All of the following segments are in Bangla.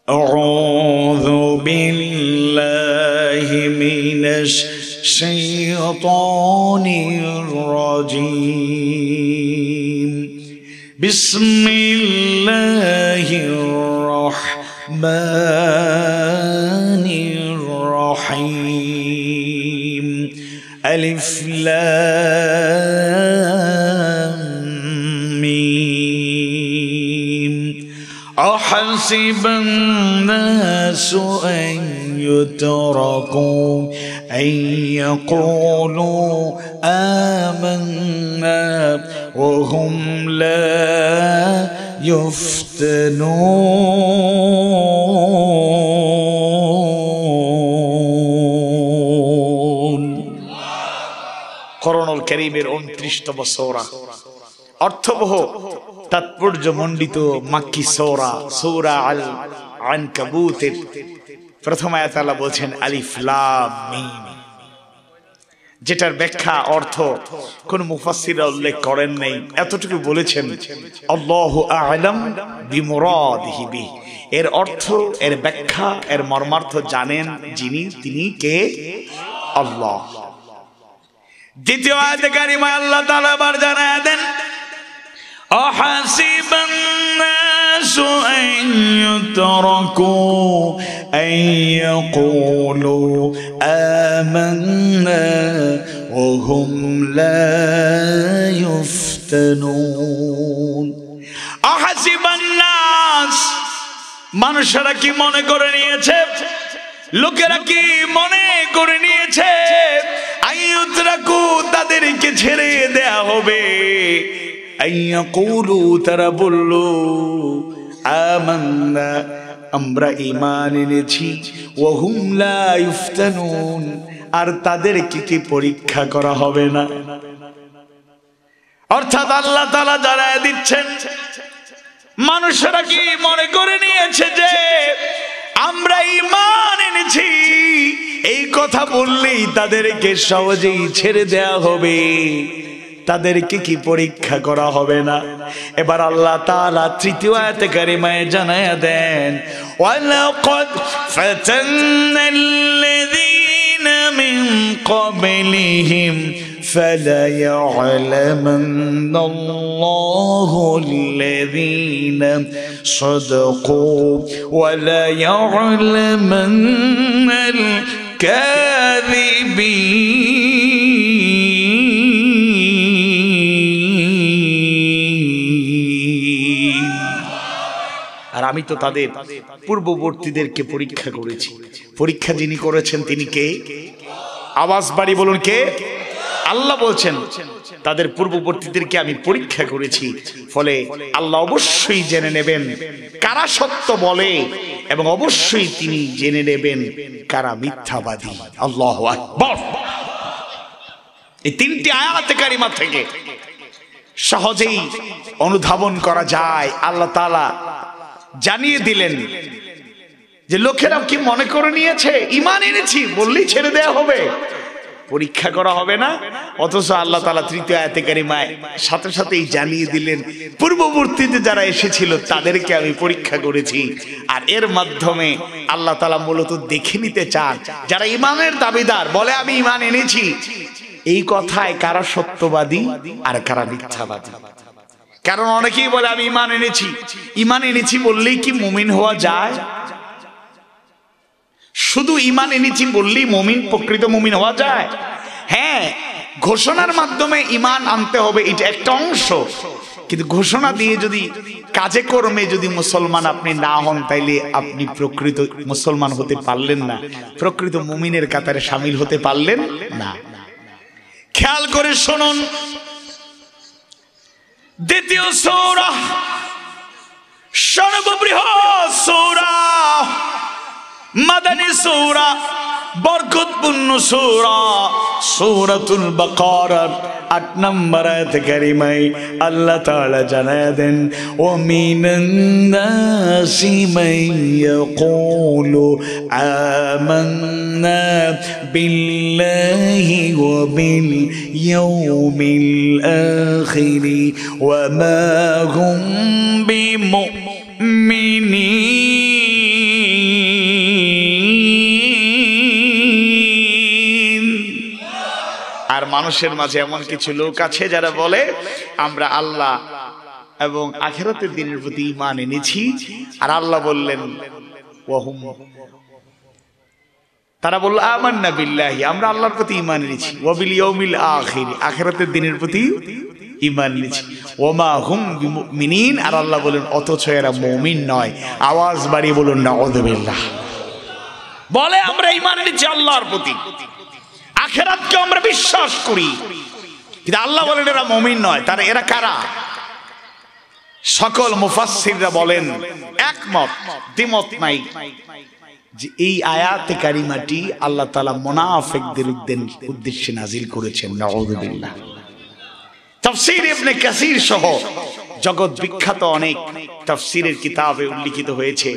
أعوذ بالله من الشيطان الرجيم بسم الله الرحمن الرحيم ألف لام ميم أحسب الناس أن يتركوا أن يقولوا آمنا وهم لا يفتنون কোরআনুল কারীমের 29তম সূরা অর্থবহ তাৎপর্যমণ্ডিত মাক্কি সূরা সূরা আল আনকাবুতের প্রথম আয়াতে আল্লাহ বলছেন আলিফ লাম মিম, যেটার ব্যাখ্যা অর্থ কোন মুফাসসিররা উল্লেখ করেন নাই, এতটুকু বলেছেন আল্লাহু আ'লাম বিমুরাদিহি বিহি, এর অর্থ এর ব্যাখ্যা এর মর্মার্থ জানেন যিনি, তিনি কে? আল্লাহ। দ্বিতীয় আয়াতে কারিমায় আল্লাহ তাআলা আবার জানায় দেন أحسب الناس أن يتركوا أن يقولوا آمنا وهم لا يفتنون أحسب الناس মানুষেরা কি মনে করে নিয়েছে, লোকেরা কি মনে করে নিয়েছে আইয়ুতরাকু তাদেরকে ছেড়ে দেয়া হবে, আইয়াকুলু তারা বলল আমান্না আমরা ঈমান এনেছি, ওয়া হুম লা ইফতানুন আর তাদেরকে কি পরীক্ষা করা হবে না। অর্থাৎ আল্লাহ তাআলা জানায় দিচ্ছেন মানুষেরা কি মনে করে নিয়েছে যে আমরা ঈমান এনেছি, এই কথা বললেই তাদেরকে সহজেই ছেড়ে দেয়া হবে, তাদেরকে কি পরীক্ষা করা হবে না। এবার আল্লাহ তাআলা তৃতীয় আয়াতে কারিমায় জানায়া দেন ওয়ালাকাদ ফাতান্নাল্লাযীনা মিন ক্বাবলিহিম ফালায়া'লামান্নাল্লাহুল্লাযীনা সাদাকু ওয়ালায়া'লামান্নাল কাযিবিন। আর আমি তো তাদের পূর্ববর্তীদেরকে পরীক্ষা করেছি। পরীক্ষা যিনি করেছেন তিনি কে? আওয়াজ বাড়ি বলুন কে? আল্লাহ বলছেন তাদের পূর্ববর্তীদেরকে আমি পরীক্ষা করেছি, ফলে আল্লাহ অবশ্যই জেনে নেবেন কারা সত্য বলে এবং অবশ্যই তিনি জেনে নেবেন কারা মিথ্যাবাদী। আল্লাহু আকবার। এই তিনটি আয়াতে কারিমা থেকে সহজেই অনুধাবন করা যায় আল্লাহ তাআলা জানিয়ে দিলেন যে লোকেরা কি মনে করে নিয়েছে ঈমান এনেছি বললেই ছেড়ে দেয়া হবে, পরীক্ষা করা হবে না। অথচ আল্লাহ তাআলা তৃতীয় আয়াতে কারিমায় সাথে সাথেই জানিয়ে দিলেন পূর্ববর্তীতে যারা এসেছিল তাদেরকে আমি পরীক্ষা করেছি। আর এর মাধ্যমে আল্লাহ তাআলা মূলত দেখে নিতে চান যারা ঈমানের দাবিদার বলে আমি ঈমান এনেছি, এই কথায় কারা সত্যবাদী আর কারা মিথ্যাবাদী। কারণ অনেকেই বলে আমি ঈমান এনেছি, ঈমান এনেছি বললেই কি মুমিন হওয়া যায়? শুধু ঈমান এনেছি বললেই মুমিন, প্রকৃত মুমিন হওয়া যায়? হ্যাঁ, ঘোষণার মাধ্যমে ঈমান আনতে হবে, এটা একটা অংশ, কিন্তু ঘোষণা দিয়ে যদি কাজে কর্মে যদি মুসলমান আপনি না হন তাইলে আপনি প্রকৃত মুসলমান হতে পারলেন না, প্রকৃত মুমিনের কাতারে শামিল হতে পারলেন না। খেয়াল করে শুনুন, দ্বিতীয় সূরা সর্ববৃহৎ সূরা মাদানী সূরা বরকতপূর্ণ সূরা সূরাতুল বাকারার ৮ নম্বর আয়াতে কারিমায় আল্লাহ তাআলা জানায়া দেন ওয়া মিনান নাসি মান ইয়াকুলু আমান্না বিল্লাহি ওয়া বিল ইয়াউমিল আখির ওয়া মা হুম বিমুমিনিন মানুষের মাঝে এমন কিছু লোক আছে যারা বলে আমরা আল্লাহ এবং আখিরাতের দিনের প্রতি ঈমান এনেছি, আর আল্লাহ বললেন ওয়াহুম, তারা বলল আমান্না বিল্লাহি, আমরা আল্লাহর প্রতি ঈমান এনেছি, ওয়া বিল ইয়াউমিল আখির, আখিরাতের দিনের প্রতি ঈমান এনেছি, ওমা হুম বিমুমিনিন, আর আল্লাহ বলেন অথচ এরা মুমিন নয়। আওয়াজ বাড়িয়ে বলুন নাউযুবিল্লাহ। বলে আমরা ঈমান এনেছি আল্লাহর প্রতি, আখিরাতকে আমরা বিশ্বাস করি, কিন্তু আল্লাহ বলেন এরা মুমিন নয়। তারা এরা কারা? সকল মুফাসসিররা বলেন একমত, দ্বিমত নাই, যে এই আয়াতে কারিমাটি আল্লাহ তাআলা মুনাফিকদের উদ্দেশ্যে নাজিল করেছেন। নাউযুবিল্লাহ। তাফসীর ইবনে কাসীর সহ জগৎ বিখ্যাত অনেক তাফসীরের কিতাবে উল্লেখিত হয়েছে,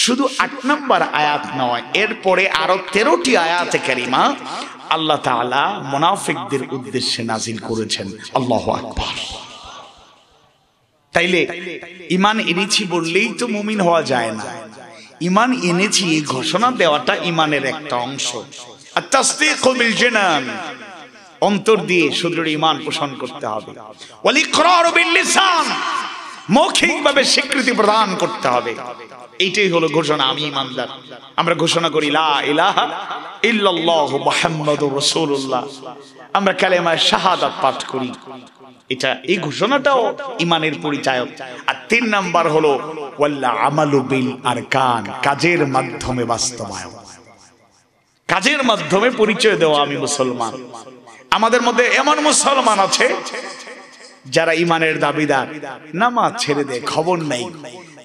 শুধু ৮ নম্বর আয়াত নয়, এরপরে আরো 13টি আয়াতে কারিমা আল্লাহ তাআলা মুনাফিকদের উদ্দেশ্যে নাজিল করেছেন। আল্লাহু আকবার। তাইলে ঈমান এনেছি বললেই তো মুমিন হওয়া যায় না। ঈমান এনেছি এই ঘোষণা দেওয়াটা ঈমানের একটা অংশ। আত-তাসদীকু বিল জানান, অন্তর দিয়ে সুদৃঢ় ঈমান পোষণ করতে হবে। ওয়াল ইকরারু বিল লিসান, মৌখিকভাবে স্বীকৃতি প্রদান করতে হবে। এইটাই হলো ঘোষণা, আমি ঈমানদার। আমরা ঘোষণা করি লা ইলাহা ইল্লাল্লাহু মুহাম্মাদুর রাসূলুল্লাহ, আমরা কালেমা শাহাদাত পাঠ করি, এটা এই ঘোষণাটাও ঈমানের পরিচায়ক। আর ৩ নাম্বার হলো ওয়াল আমালু বিল আরকান, কাজের মাধ্যমে বাস্তবায়ন, কাজের মাধ্যমে পরিচয় দেওয়া আমি মুসলমান। আমাদের মধ্যে এমন মুসলমান আছে যারা ঈমানের দাবিদার, নামাজ ছেড়ে দেয়, খবর নাই।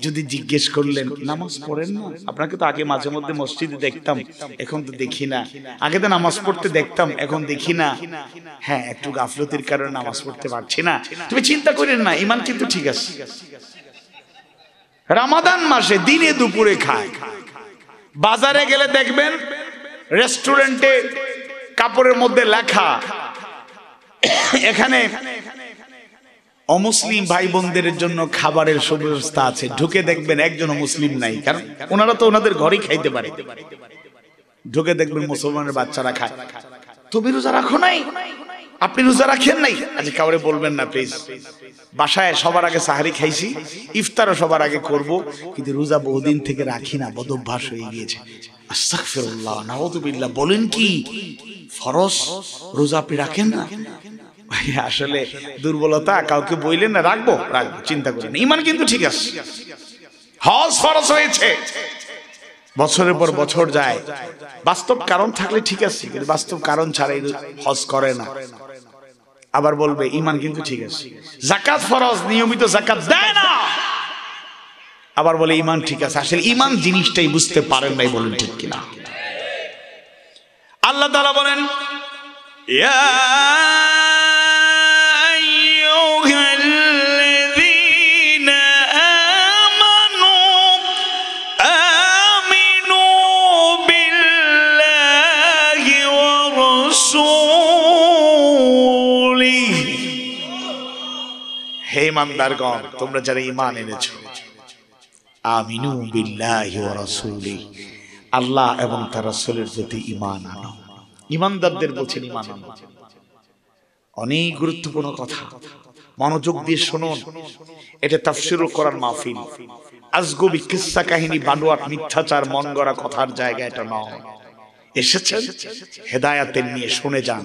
যদি জিজ্ঞেস করলেন নামাজ পড়েন না, আপনাকে তো আগে মাঝে মধ্যে মসজিদে দেখতাম, এখন তো দেখি না। আগে তো নামাজ পড়তে দেখতাম, এখন দেখি না। হ্যাঁ, একটু গাফলতির কারণে নামাজ পড়তে পারছি না। তুমি চিন্তা করেন না, ঈমান কিন্তু ঠিক আছে। রমাদান মাসে দিনে দুপুরে খায়, বাজারে গেলে দেখবেন রেস্টুরেন্টে কাপড়ের মধ্যে লেখা এখানে অমুসলিম ভাই বোনদের জন্য খাবারের সুব্যবস্থা আছে। ঢুকে দেখবেন একজনও মুসলিম নাই, কারণ ওনারা তো ওনাদের ঘরেই খাইতে পারে। ঢুকে দেখবেন মুসলমানের বাচ্চারা খায়। তুমি রোজা রাখো নাই, আপনি রোজা রাখেন নাই, আজ কাউরে বলবেন না প্লিজ। বাসায় সবার আগে সাহারি খাইছি, ইফতারও সবার আগে করব, কিন্তু রোজা বহুদিন থেকে রাখি না, বদঅভ্যাস হয়ে গিয়েছে। আস্তাগফিরুল্লাহ, নাউযুবিল্লাহ। বলেন কি ফরজ রোজা আপনি রাখেন না? আসলে দুর্বলতা, কাউকে বললেন না রাখবো, চিন্তা করেন। ঈমান কিন্তু ঠিক আছে। হজ ফরজ হয়েছে, বছরের পর বছর যায়, বাস্তব কারণ থাকলে ঠিক আছে, কিন্তু বাস্তব কারণ ছাড়াই হজ করে না। আবার বলবে ঈমান কিন্তু ঠিক আছে। যাকাত ফরজ, নিয়মিত যাকাত দেয় না, আবার বলে ঈমান ঠিক আছে। আসলে ঈমান জিনিসটাই বুঝতে পারেন নাই, বলেন ঠিক কিনা? আল্লাহ তাআলা বলেন ইয়া হে ঈমানদারগণ, তোমরা যারা ঈমান এনেছো, আমিনু বিল্লাহি ওয়া রাসূলিহি, আল্লাহ এবং তার রাসূলের প্রতি ঈমান আনো। ঈমানদারদের বলছেন ঈমান আনো। অনেক গুরুত্বপূর্ণ কথা, মনোযোগ দিয়ে শুনুন। এটা তাফসীরুল কোরআন মাহফিল, আজগুবি কিসসা কাহিনী, বানোয়াট মিথ্যাচার মন গড়া কথার জায়গা এটা নয়। এসেছেন হেদায়েতের নিয়ে, শুনে যান।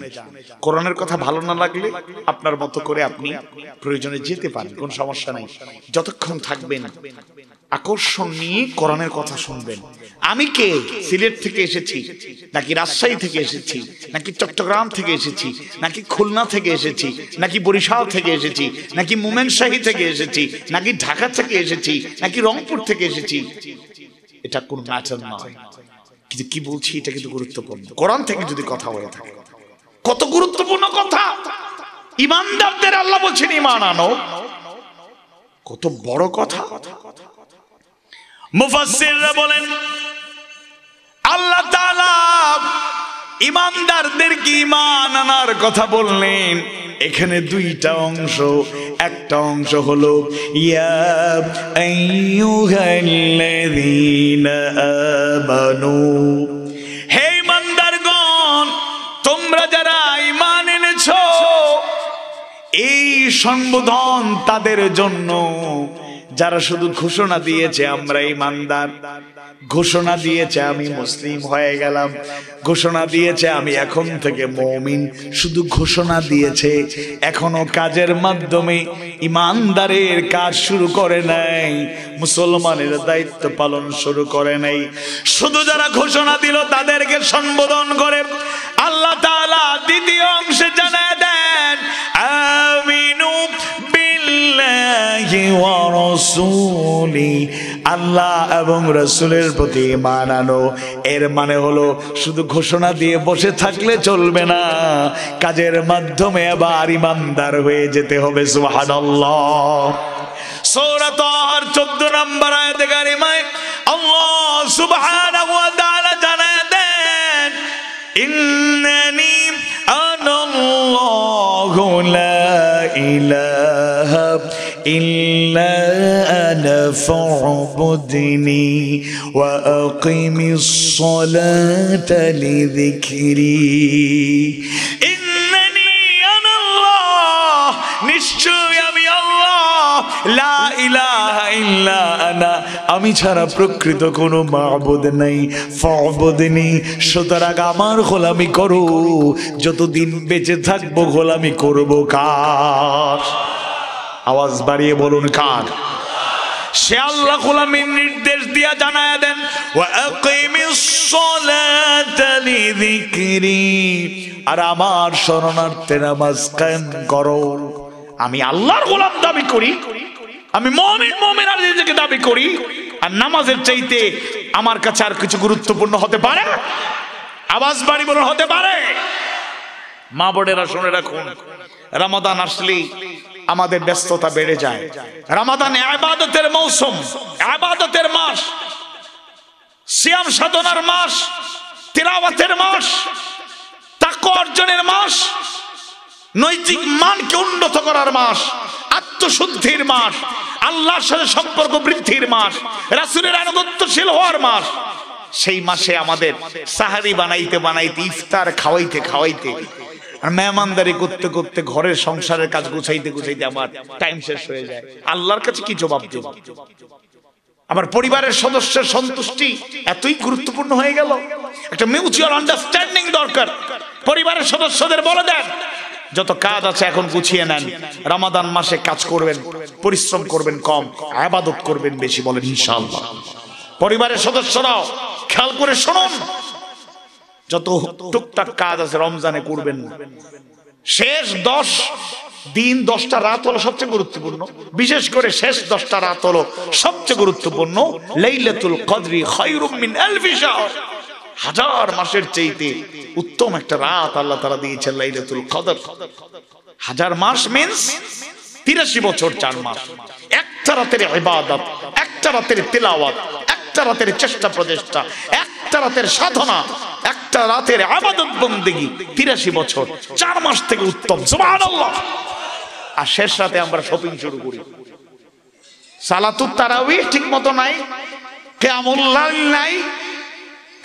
কোরআনের কথা ভালো না লাগলে আপনার মতো করে আপনি প্রয়োজনে যেতে পারেন, কোন সমস্যা নাই। যতক্ষণ থাকবেন আকর্ষণ নিয়ে কোরআনের কথা শুনবেন। আমি কে, সিলেট থেকে এসেছি নাকি রাজশাহী থেকে এসেছি নাকি চট্টগ্রাম থেকে এসেছি নাকি খুলনা থেকে এসেছি নাকি বরিশাল থেকে এসেছি নাকি মোমেনশাহী থেকে এসেছি নাকি ঢাকা থেকে এসেছি নাকি রংপুর থেকে এসেছি, এটা কোন ম্যাটার নয়। কিন্তু কি বলছি এটা কিন্তু গুরুত্বপূর্ণ। কোরআন থেকে যদি কথা হয়ে থাকে, কত গুরুত্বপূর্ণ কথা। ঈমানদারদের আল্লাহ বলছেন ঈমান আনো, কত বড় কথা। মুফাসসিররা বলেন আল্লাহ তাআলা ঈমানদারদেরকে ঈমান আনার কথা বললেন, এখানে দুইটা অংশ। একটা অংশ হলো ইয়া আইয়ুহাল্লাযীনা আমানু, হে ঈমানদারগণ তোমরা যারা ঈমান এনেছো, সম্বোধন তাদের জন্য যারা শুধু ঘোষণা দিয়েছে আমরা ঈমানদার, ঘোষণা দিয়েছে আমি মুসলিম হয়ে গেলাম, ঘোষণা দিয়েছে আমি এখন থেকে মুমিন, শুধু ঘোষণা দিয়েছে, এখনো কাজের মাধ্যমে ঈমানদারের কাজ শুরু করে নাই, মুসলমানের দায়িত্ব পালন শুরু করে নাই। শুধু যারা ঘোষণা দিল তাদেরকে সম্বোধন করে আল্লাহ তাআলা দ্বিতীয় অংশে জানায় দেন আমিনু বিল্লাহি ওয়া রাসূলি, আল্লাহ এবং রাসূলের প্রতি ঈমান আনো। এর মানে হলো শুধু ঘোষণা দিয়ে বসে থাকলে চলবে না, কাজের মাধ্যমে আবার ঈমানদার হয়ে যেতে হবে। সুবহানাল্লাহ। সূরা তাহার 14 নম্বর আয়াতে কারিমায় আল্লাহ সুবহানাহু ওয়া তাআলা জানায় দেন ইন্নানি আনাল্লাহু লা ইলাহা ইল্লা আনা ফা'বুদনি ওয়া আকিমিস সালাতা লিযিকরি। ইন্নানি আনাল্লাহ, নিশ্চয় আমি আল্লাহ, লা ইলাহা ইল্লা আনা, আমি ছাড়া প্রকৃত কোনো মাবুদ নাই, ফা'বুদনি, সুতরাং আমার গোলামি করো। যতদিন বেঁচে থাকবো গোলামি করব কার? আওয়াজ বাড়িয়ে বলুন কার? সে আল্লাহ গোলামির নির্দেশ দিয়া জানায় দেন ওয়া আকিমিস সালাতা লিযিকরি, আর আমার শরণার্থে নামাজ কায়েম করো। আমি আল্লাহর গোলাম দাবি করি, আমি মুমিন মুমিনার নিজেকে দাবি করি, আর নামাজের চাইতে আমার কাছে আর কিছু গুরুত্বপূর্ণ হতে পারে? আওয়াজ বাড়ি বলুন হতে পারে? মা বোনেরা শুনে রাখুন, রমাদান আসলেই আমাদের ব্যস্ততা বেড়ে যায়। রমাদান ইবাদতের মৌসুম, ইবাদতের মাস, সিয়াম সাধনার মাস, তিলাওয়াতের মাস, তাকওয়া অর্জনের মাস, নৈতিক মানকে উন্নত করার মাস, আত্মশুদ্ধির মাস, আল্লাহর সাথে সম্পর্ক বৃদ্ধির মাস, রাসূলের আনুগত্যশীল হওয়ার মাস। সেই মাসে আমাদের সাহারি বানাইতে বানাইতে, ইফতার খাওয়াইতে খাওয়াইতে, আর মেহমানদারি করতে করতে, ঘরের সংসারের কাজ গুছাইতে গুছাইতে আমার টাইম শেষ হয়ে যায়। আল্লাহর কাছে কি জবাব দেব? আমার পরিবারের সদস্যের সন্তুষ্টি এতই গুরুত্বপূর্ণ হয়ে গেল। একটা মিউচুয়াল আন্ডারস্ট্যান্ডিং দরকার। পরিবারের সদস্যদের বলে দেন যত কাজ আছে এখন গুছিয়ে নেন, রমাদান মাসে কাজ করবেন, পরিশ্রম করবেন কম, ইবাদত করবেন বেশি, বলেন ইনশাআল্লাহ। পরিবারের সদস্যরাও খেয়াল করে শুনুন, যত টুকটাক কাজ আছে রমজানে করবেন না। শেষ 10 দিন 10টা রাত হলো সবচেয়ে গুরুত্বপূর্ণ, বিশেষ করে শেষ 10টা রাত হলো সবচেয়ে গুরুত্বপূর্ণ। লাইলাতুল কদরি খায়রুম মিন আলফি শাহর, হাজার মাসের চাইতে উত্তম একটা রাত আল্লাহ তাআলা দিয়েছেন লাইলাতুল কদর। হাজার মাস মিন্স 83 বছর 4 মাস। একটা রাতের ইবাদত, একটা রাতের তিলাওয়াত, একটা রাতের চেষ্টা প্রচেষ্টা, একটা রাতের সাধনা, একটা রাতের ইবাদত বন্দেগী 83 বছর 4 মাস থেকে উত্তম। সুবহানাল্লাহ। আর শেষ রাতে আমরা শপিং শুরু করি। সালাতুত তারাবিহ ঠিক মতো নাই, কিয়ামুল লাইল নাই,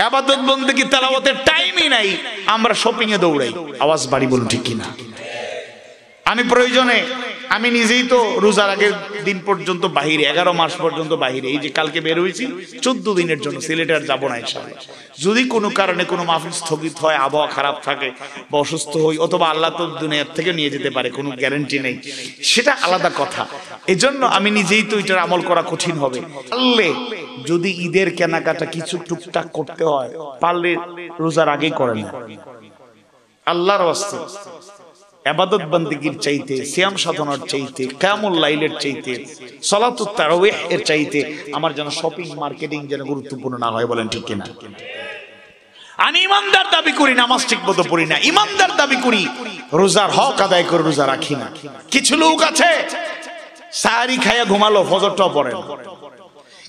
ইবাদত বন্দেগী তেলাওয়াতের টাইমই নাই, আমরা শপিং এ দৌড়াই। আওয়াজ বাড়ি বলুন ঠিক কিনা? আমি প্রয়োজনে, আমি নিজেই তো রোজার আগের দিন পর্যন্ত বাহিরে, 11 মাস পর্যন্ত বাহিরে। এই যে কালকে বের হয়েছি 14 দিনের জন্য, সিলেটে আর যাবো না ইনশাআল্লাহ। যদি কোনো কারণে কোনো মাহফিল স্থগিত হয়, আবহাওয়া খারাপ থাকে বা অসুস্থ হই, অথবা আল্লাহ তো দুনিয়ার থেকে নিয়ে যেতে পারে, কোনো গ্যারান্টি নেই, সেটা আলাদা কথা। এজন্য আমি নিজেই তো এটার আমল করা কঠিন হবে। পারলে যদি ঈদের কেনাকাটা কিছু টুকটাক করতে হয়, পারলে রোজার আগেই করে না। আল্লাহর ওয়াস্তে ইবাদত বন্দেগীর চাইতে, সিয়াম সাধনার চাইতে, কিয়ামুল লাইলের চাইতে, সালাতুত তারাবিহ এর চাইতে আমার যেন শপিং মার্কেটিং যেন গুরুত্বপূর্ণ না হয়, বলেন ঠিক কিনা? আমি ইমানদার দাবি করি, নামাজ ঠিকমতো পড়ি না। ইমানদার দাবি করি, রোজার হক আদায় করে রোজা রাখি না। কিছু লোক আছে সাহারি খাইয়া ঘুমালো, ফজরটাও পড়ে না।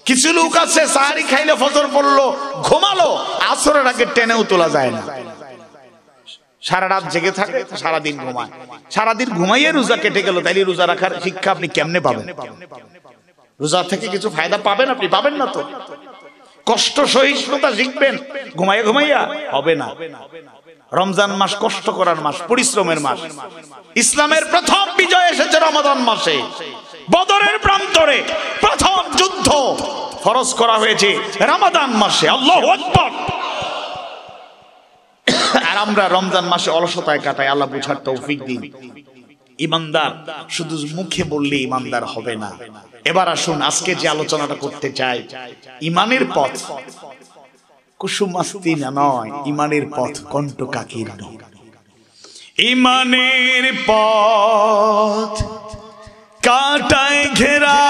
কিছু লোক আছে সাহারি খাইলে ফজর পড়লো, ঘুমালো, আসরের আগে টেনেও তোলা যায় না। সারা রাত জেগে থাকে, সারাদিন ঘুমায়, সারাদিন ঘুমাইয়ে রোজা কেটে গেল। তাইলে রোজা রাখার শিক্ষা আপনি কেমনে পাবেন? রোজা থেকে কিছু ফায়দা পাবেন আপনি? পাবেন না তো। কষ্ট সহিষ্ণুতা শিখবেন ঘুমাইয়া ঘুমাইয়া? হবে না। রমজান মাস কষ্ট করার মাস, পরিশ্রমের মাস। ইসলামের প্রথম বিজয় এসেছে রমাদান মাসে। বদরের প্রান্তরে প্রথম যুদ্ধ ফরজ করা হয়েছে রমাদান মাসে। আল্লাহু আকবার। আর আমরা রমজান মাসে অলসতায় কাটাই। আল্লাহ বুঝার তৌফিক দিন। ইমানদার শুধু মুখে বললে ইমানদার হবে না। এবার আসুন আজকে যে আলোচনাটা করতে চাই, ইমানের পথ কুসুমাস্তি না নয়, ইমানের পথ কণ্টকাকীর্ণ। ইমানের পথ কাঁটায় ঘেরা,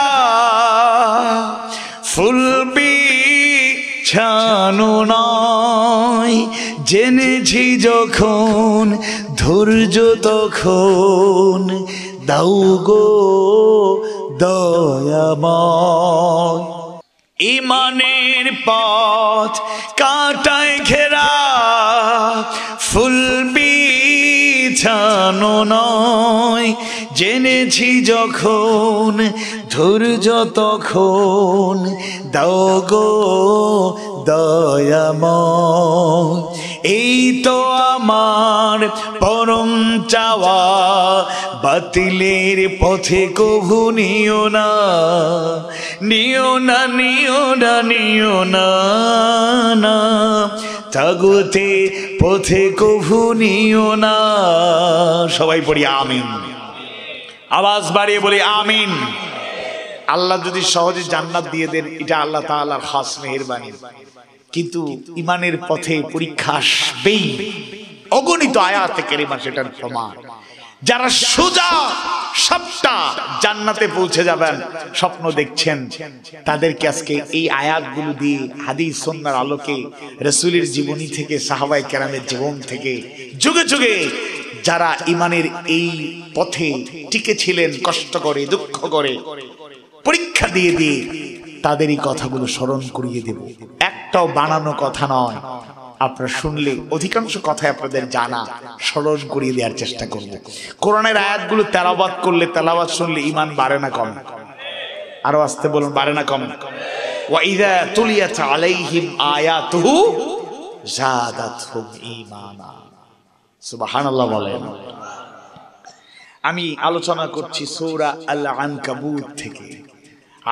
ফুল বিছানো নয়, জেনেছি যখন ধৈর্য তখন দাও গো দয়াময়। ইমানের পথ কাঁটায় ঘেরা, ফুল বিছানো নয়, জেনেছি যখন ধৈর্য তখন দাও গো দয়াময়। এই তো আমার পরম চাওয়া, বাতিলের পথে কভু নিও না, নিও না, নিও না, নিও না, না তাগুতে পথে কভু নিও না। সবাই পড়ি আমিন, আওয়াজ বাড়িয়ে বলি আমিন। আল্লাহ যদি সহজে জান্নাত দিয়ে দেন, এটা আল্লাহ তাআলার খাস মেহেরবানি। কিন্তু ইমানের পথে পরীক্ষা আসবেই। অগণিত আয়াতে কারিমা সেটার প্রমাণ। যারা সোজা সবটা জান্নাতে পৌঁছে যাবেন স্বপ্ন দেখছেন, তাদেরকে আজকে এই আয়াতগুলো দিয়ে হাদিস সুন্নাহর আলোকে, রাসূলের জীবনী থেকে, সাহাবায়ে কেরামের জীবন থেকে, যুগে যুগে যারা ইমানের এই পথে টিকে ছিলেন, কষ্ট করে, দুঃখ করে, পরীক্ষা দিয়ে দিয়ে তাদেরই কথাগুলো স্মরণ করিয়ে দেব। একটাও বানানো কথা নয়। আপনারা শুনলে অধিকাংশ কথাই আপনাদের জানা, স্মরণ করিয়ে দেওয়ার চেষ্টা করব। কোরআনের আয়াতগুলো তেলাওয়াত করলে, তেলাওয়াত শুনলে ঈমান বাড়ে না কমে? আরো আসতে বলুন, বাড়ে না কমে? ওয়া ইযা তুলিয়াত আলাইহিম আয়াতুহু যাদাতহুম ঈমানা। সুবহানাল্লাহ বলেন। আমি আলোচনা করছি সূরা আল আনকাবুত থেকে।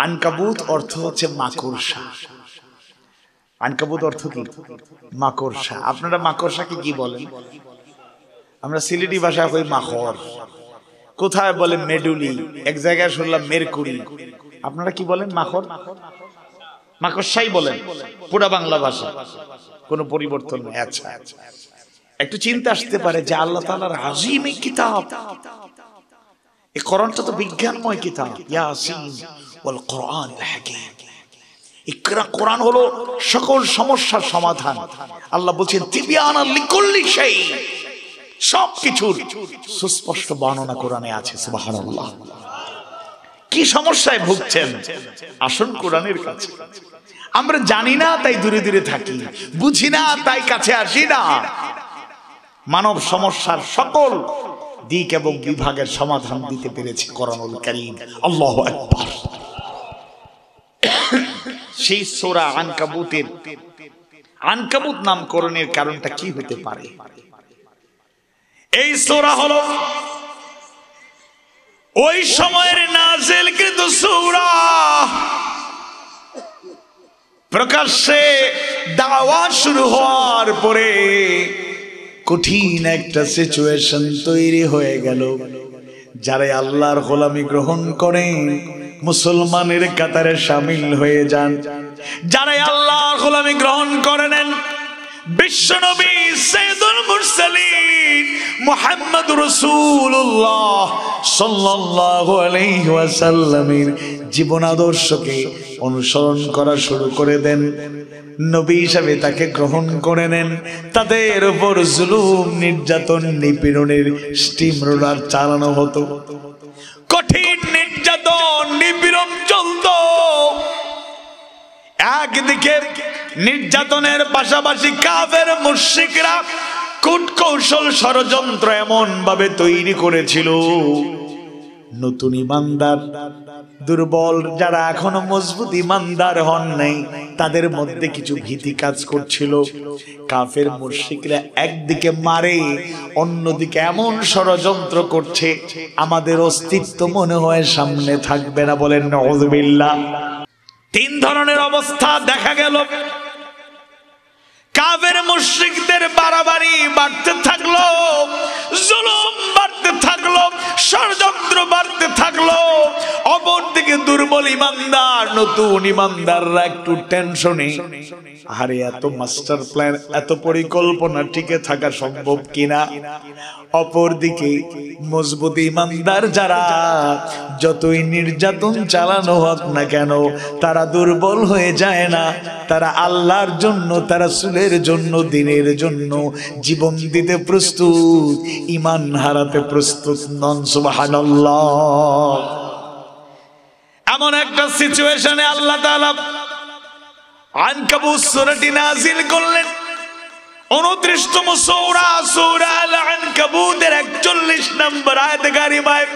আনকাবুত অর্থ হচ্ছে মাকড়সা। আনকাবুত অর্থ কি? মাকড়সা। আপনারা মাকড়সাকে কি বলেন? আমরা সিলেটি ভাষায় কই মাখর, কোথায় বলে মেডুলি, এক জায়গায় শুনলাম মেরকুরি। আপনারা কি বলেন? মাখর, মাকড়সাই বলেন পুরা বাংলা ভাষা, কোনো পরিবর্তন নেই। আচ্ছা, একটু চিন্তা আসতে পারে যে আল্লাহ তাআলার আযীম এই কিতাব, এই কোরআনটা তো বিজ্ঞানময় কিতাব। ইয়াসিন ওয়াল কোরআনিল হাকীম। ইকরা, কোরআন হলো সকল সমস্যার সমাধান। আল্লাহ বলছেন তিবিয়ানাল লিকুল্লি শাই, সবকিছুর সুস্পষ্ট বর্ণনা কোরআনে আছে। সুবহানাল্লাহ। কি সমস্যায় ভুগছেন, আসুন কোরআনের কাছে। আমরা জানি না তাই দূরে দূরে থাকি, বুঝি না তাই কাছে আসি না। মানব সমস্যার সকল দিক এবং বিভাগের সমাধান দিতে পেরেছে কোরআনুল কারীম। আল্লাহু আকবার। সেই সূরা আনকাবুতের আনকাবুত নামকরণের কারণটা কি হতে পারে? এই সূরা হলো ওই সময়ের নাযিলকৃত সূরা। প্রকাশ্যে দাওয়াত শুরু হওয়ার পরে কঠিন একটা সিচুয়েশন তৈরি হয়ে গেল। যারা আল্লাহর গোলামি গ্রহণ করেন মুসলমানের কাতারে শামিল হয়ে যান। যারা আল্লাহর গোলামি গ্রহণ করে নেন, বিশ্বনবী সাইয়্যিদুল মুরসালিন মুহাম্মদুর রাসূলুল্লাহ সাল্লাল্লাহু আলাইহি ওয়াসাল্লামের জীবন আদর্শকে অনুসরণ করা শুরু করে দেন। নবী হিসাবে তাকে গ্রহণ করে নেন। তাদের উপর জুলুম, নির্যাতন, নিপীড়নের স্টিম রোলার চালানো হতো। কঠিন নির্যাতন, নিপীড়ন চলতো। একদিকে নির্যাতনের পাশাপাশি কাফের মুশরিকরা কূটকৌশল, ষড়যন্ত্র এমন ভাবে তৈরি করেছিল নতুন ইমানদার, দুর্বল যারা এখনো মজবুত ইমানদার হন নাই, তাদের মধ্যে কিছু ভীতি কাজ করছিল। কাফের মুশরিকরা একদিকে মারে, অন্যদিকে এমন ষড়যন্ত্র করছে আমাদের অস্তিত্ব মনে হয় সামনে থাকবে না। বলেন নাউযুবিল্লাহ। তিন ধরনের অবস্থা দেখা গেল। কাফের মুশরিকদের বাড়াবাড়ি বাড়তে থাকলো, জুলুম বাড়তে থাকলো, ষড়যন্ত্র বাড়তে থাকলো। অপরদিকে দুর্বল ইমানদার, নতুন ইমানদাররা একটু টেনশনে, আরে এত মাস্টার প্ল্যান, এত পরিকল্পনা টিকে থাকা সম্ভব কিনা। অপরদিকে মজবুত ইমানদার যারা, যতই নির্যাতন চালানো হোক না কেন, তারা দুর্বল হয়ে যায় না। তারা আল্লাহর জন্য, তারা রাসূলের জন্য, দিনের জন্য জীবন দিতে প্রস্তুত, ঈমান হারাতে প্রস্তুত নন। সুবহানাল্লাহ। এমন একটা সিচুয়েশনে আল্লাহ তাআলা আনকাবুত সূরাটি নাযিল করলেন। 29তম সূরা, সূরা আল আনকাবুতের 41 নম্বর আয়াতে কারিমায়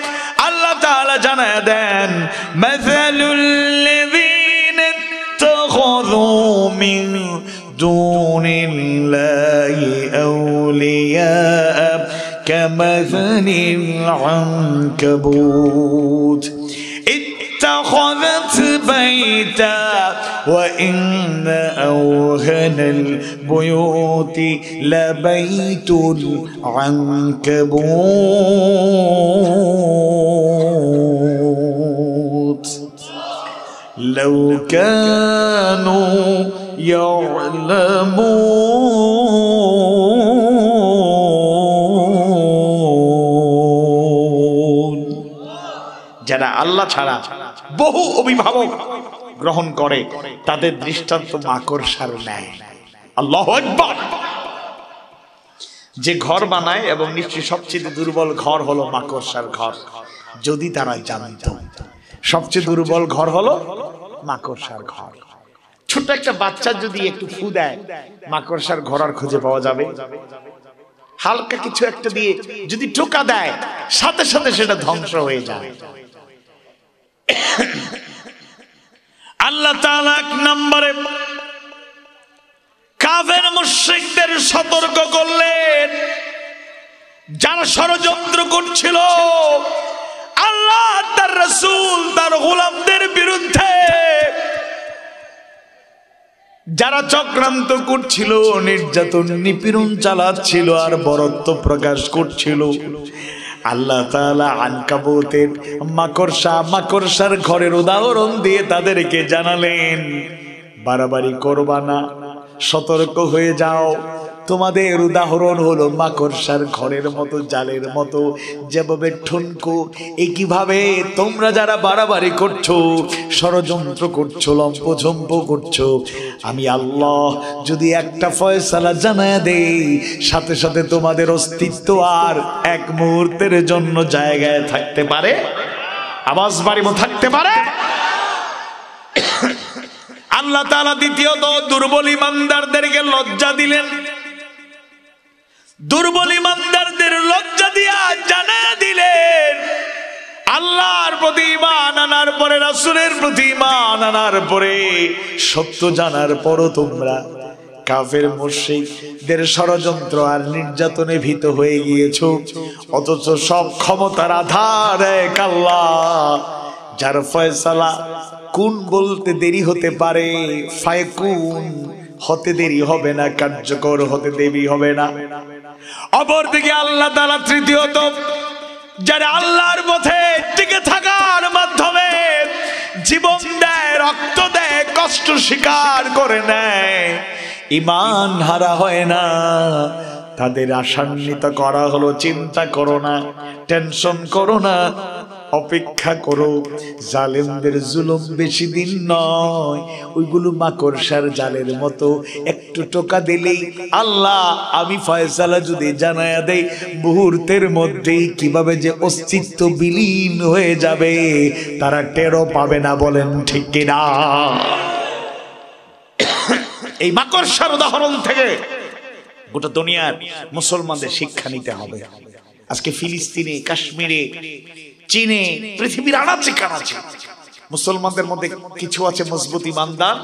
আল্লাহ তাআলা জানায়া দেন, মাসালুল লাযীনা ইত্তাখাযু মিন দুনিল্লাহি আউলিয়া কামাসালিল আনকাবুত اتخذت بيتا وإن أوهن البيوت لبيت العنكبوت لو كانوا يعلمون। যারা আল্লাহ ছাড়া বহু অভিভাবক গ্রহণ করে, তাদের দৃষ্টান্ত মাকড়সার ন্যায়। আল্লাহু আকবার। যে ঘর বানায় এবং নিশ্চয়ই সবচেয়ে দুর্বল ঘর হলো মাকড়সার ঘর। যদি তারা জানত সবচেয়ে দুর্বল ঘর হলো মাকড়সার ঘর। ছোট্ট একটা বাচ্চা যদি একটু ফু দেয়, মাকড়সার ঘর আর খুঁজে পাওয়া যাবে? হালকা কিছু একটা দিয়ে যদি টোকা দেয়, সাথে সাথে সেটা ধ্বংস হয়ে যায়। আল্লাহ তাআলা এক নম্বরে কাফের মুশরিকদের সতর্ক করলেন, যারা ষড়যন্ত্র করছিল আল্লাহ তার রাসূল তার গোলামদের বিরুদ্ধে, যারা চক্রান্ত করছিল, নির্যাতন নিপীড়ন চালাচ্ছিল আর বরত্ব প্রকাশ করছিল, আল্লাহ তাআলা আনকাবুতের মাকড়সার ঘরের উদাহরণ দিয়ে তাদেরকে জানালেন, বাড়াবাড়ি করবা না, সতর্ক হয়ে যাও। তোমাদের উদাহরণ হলো মাকড়সার ঘরের মতো, জালের মতো। যেভাবে ঠুনকো, একইভাবে তোমরা যারা বাড়াবাড়ি করছো, ষড়যন্ত্র করছো, লম্পঝম্প করছো, আমি আল্লাহ যদি একটা ফয়সালা জানায়া দেই, সাথে সাথে তোমাদের অস্তিত্ব আর এক মুহূর্তের জন্য জায়গায় থাকতে পারে, আওয়াজ বাড়িব থাকতে পারে। আল্লাহ তাআলা দ্বিতীয়ত দুর্বল ইমানদারদেরকে লজ্জা দিলেন। দুর্বল ইমানদারদের লজ্জা দিয়া জানায়া দিলেন, আল্লাহর প্রতি ঈমান আনার পরে, রাসূলের প্রতি ঈমান আনার পরে, সত্য জানার পরও তোমরা কাফের মুশরিকদের ষড়যন্ত্র আর নির্যাতনে ভীত হয়ে গিয়েছো। অথচ সব ক্ষমতার আধার এক আল্লাহ, যার ফয়সালা কুন বলতে দেরি হতে পারে, ফায়কুন হতে দেরি হবে না, কার্যকর হতে দেরি হবে না। অপরদিকে আল্লাহ তাআলা তৃতীয়ত যারা আল্লাহর পথে টিকে থাকার মাধ্যমে জীবন দেয়, রক্ত দেয়, কষ্ট স্বীকার করে নেয়, ঈমান হারা হয় না, তাদের আশান্বিত করা হলো, চিন্তা করো না, টেনশন করো না, অপেক্ষা করো, জালেমদের জুলুম বেশি দিন নয়। ওইগুলো মাকড়সার জালের মতো, একটু টোকা দিলেই আল্লাহ আমি ফয়সালা যদি জানায়া দেই, মুহূর্তের মধ্যেই কিভাবে যে অস্তিত্ব বিলীন হয়ে যাবে তারা টেরও পাবে না। বলেন ঠিক কিনা? এই মাকড়সার উদাহরণ থেকে গোটা দুনিয়ার মুসলমানদের শিক্ষা নিতে হবে। আজকে ফিলিস্তিনে, কাশ্মীরে, চীনে, পৃথিবীর আনাচে কানাচে মুসলমানদের মধ্যে কিছু আছে মজবুত ইমানদার,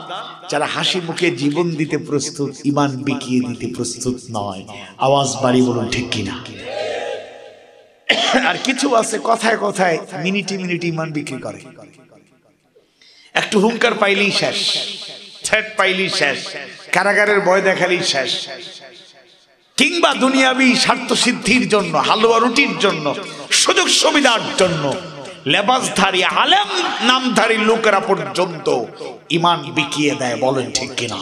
যারা হাসি মুখে জীবন দিতে প্রস্তুত, ইমান বিকিয়ে দিতে প্রস্তুত নয়। আওয়াজ বাড়ি বলুন ঠিক কিনা। আর কিছু আছে কথায় কথায় মিনিটে মিনিটে ইমান বিক্রি করে। একটু হুঙ্কার পাইলেই শেষ, থ্রেট পাইলেই শেষ, কারাগারের ভয় দেখালেই শেষ, কিংবা দুনিয়াবি স্বার্থ সিদ্ধির জন্য, হালুয়া রুটির জন্য, সুযোগ সুবিধার জন্য লেবাসধারী আলেম নামধারী লোকেরা পর্যন্ত ইমান বিকিয়ে দেয়। বলেন ঠিক কিনা।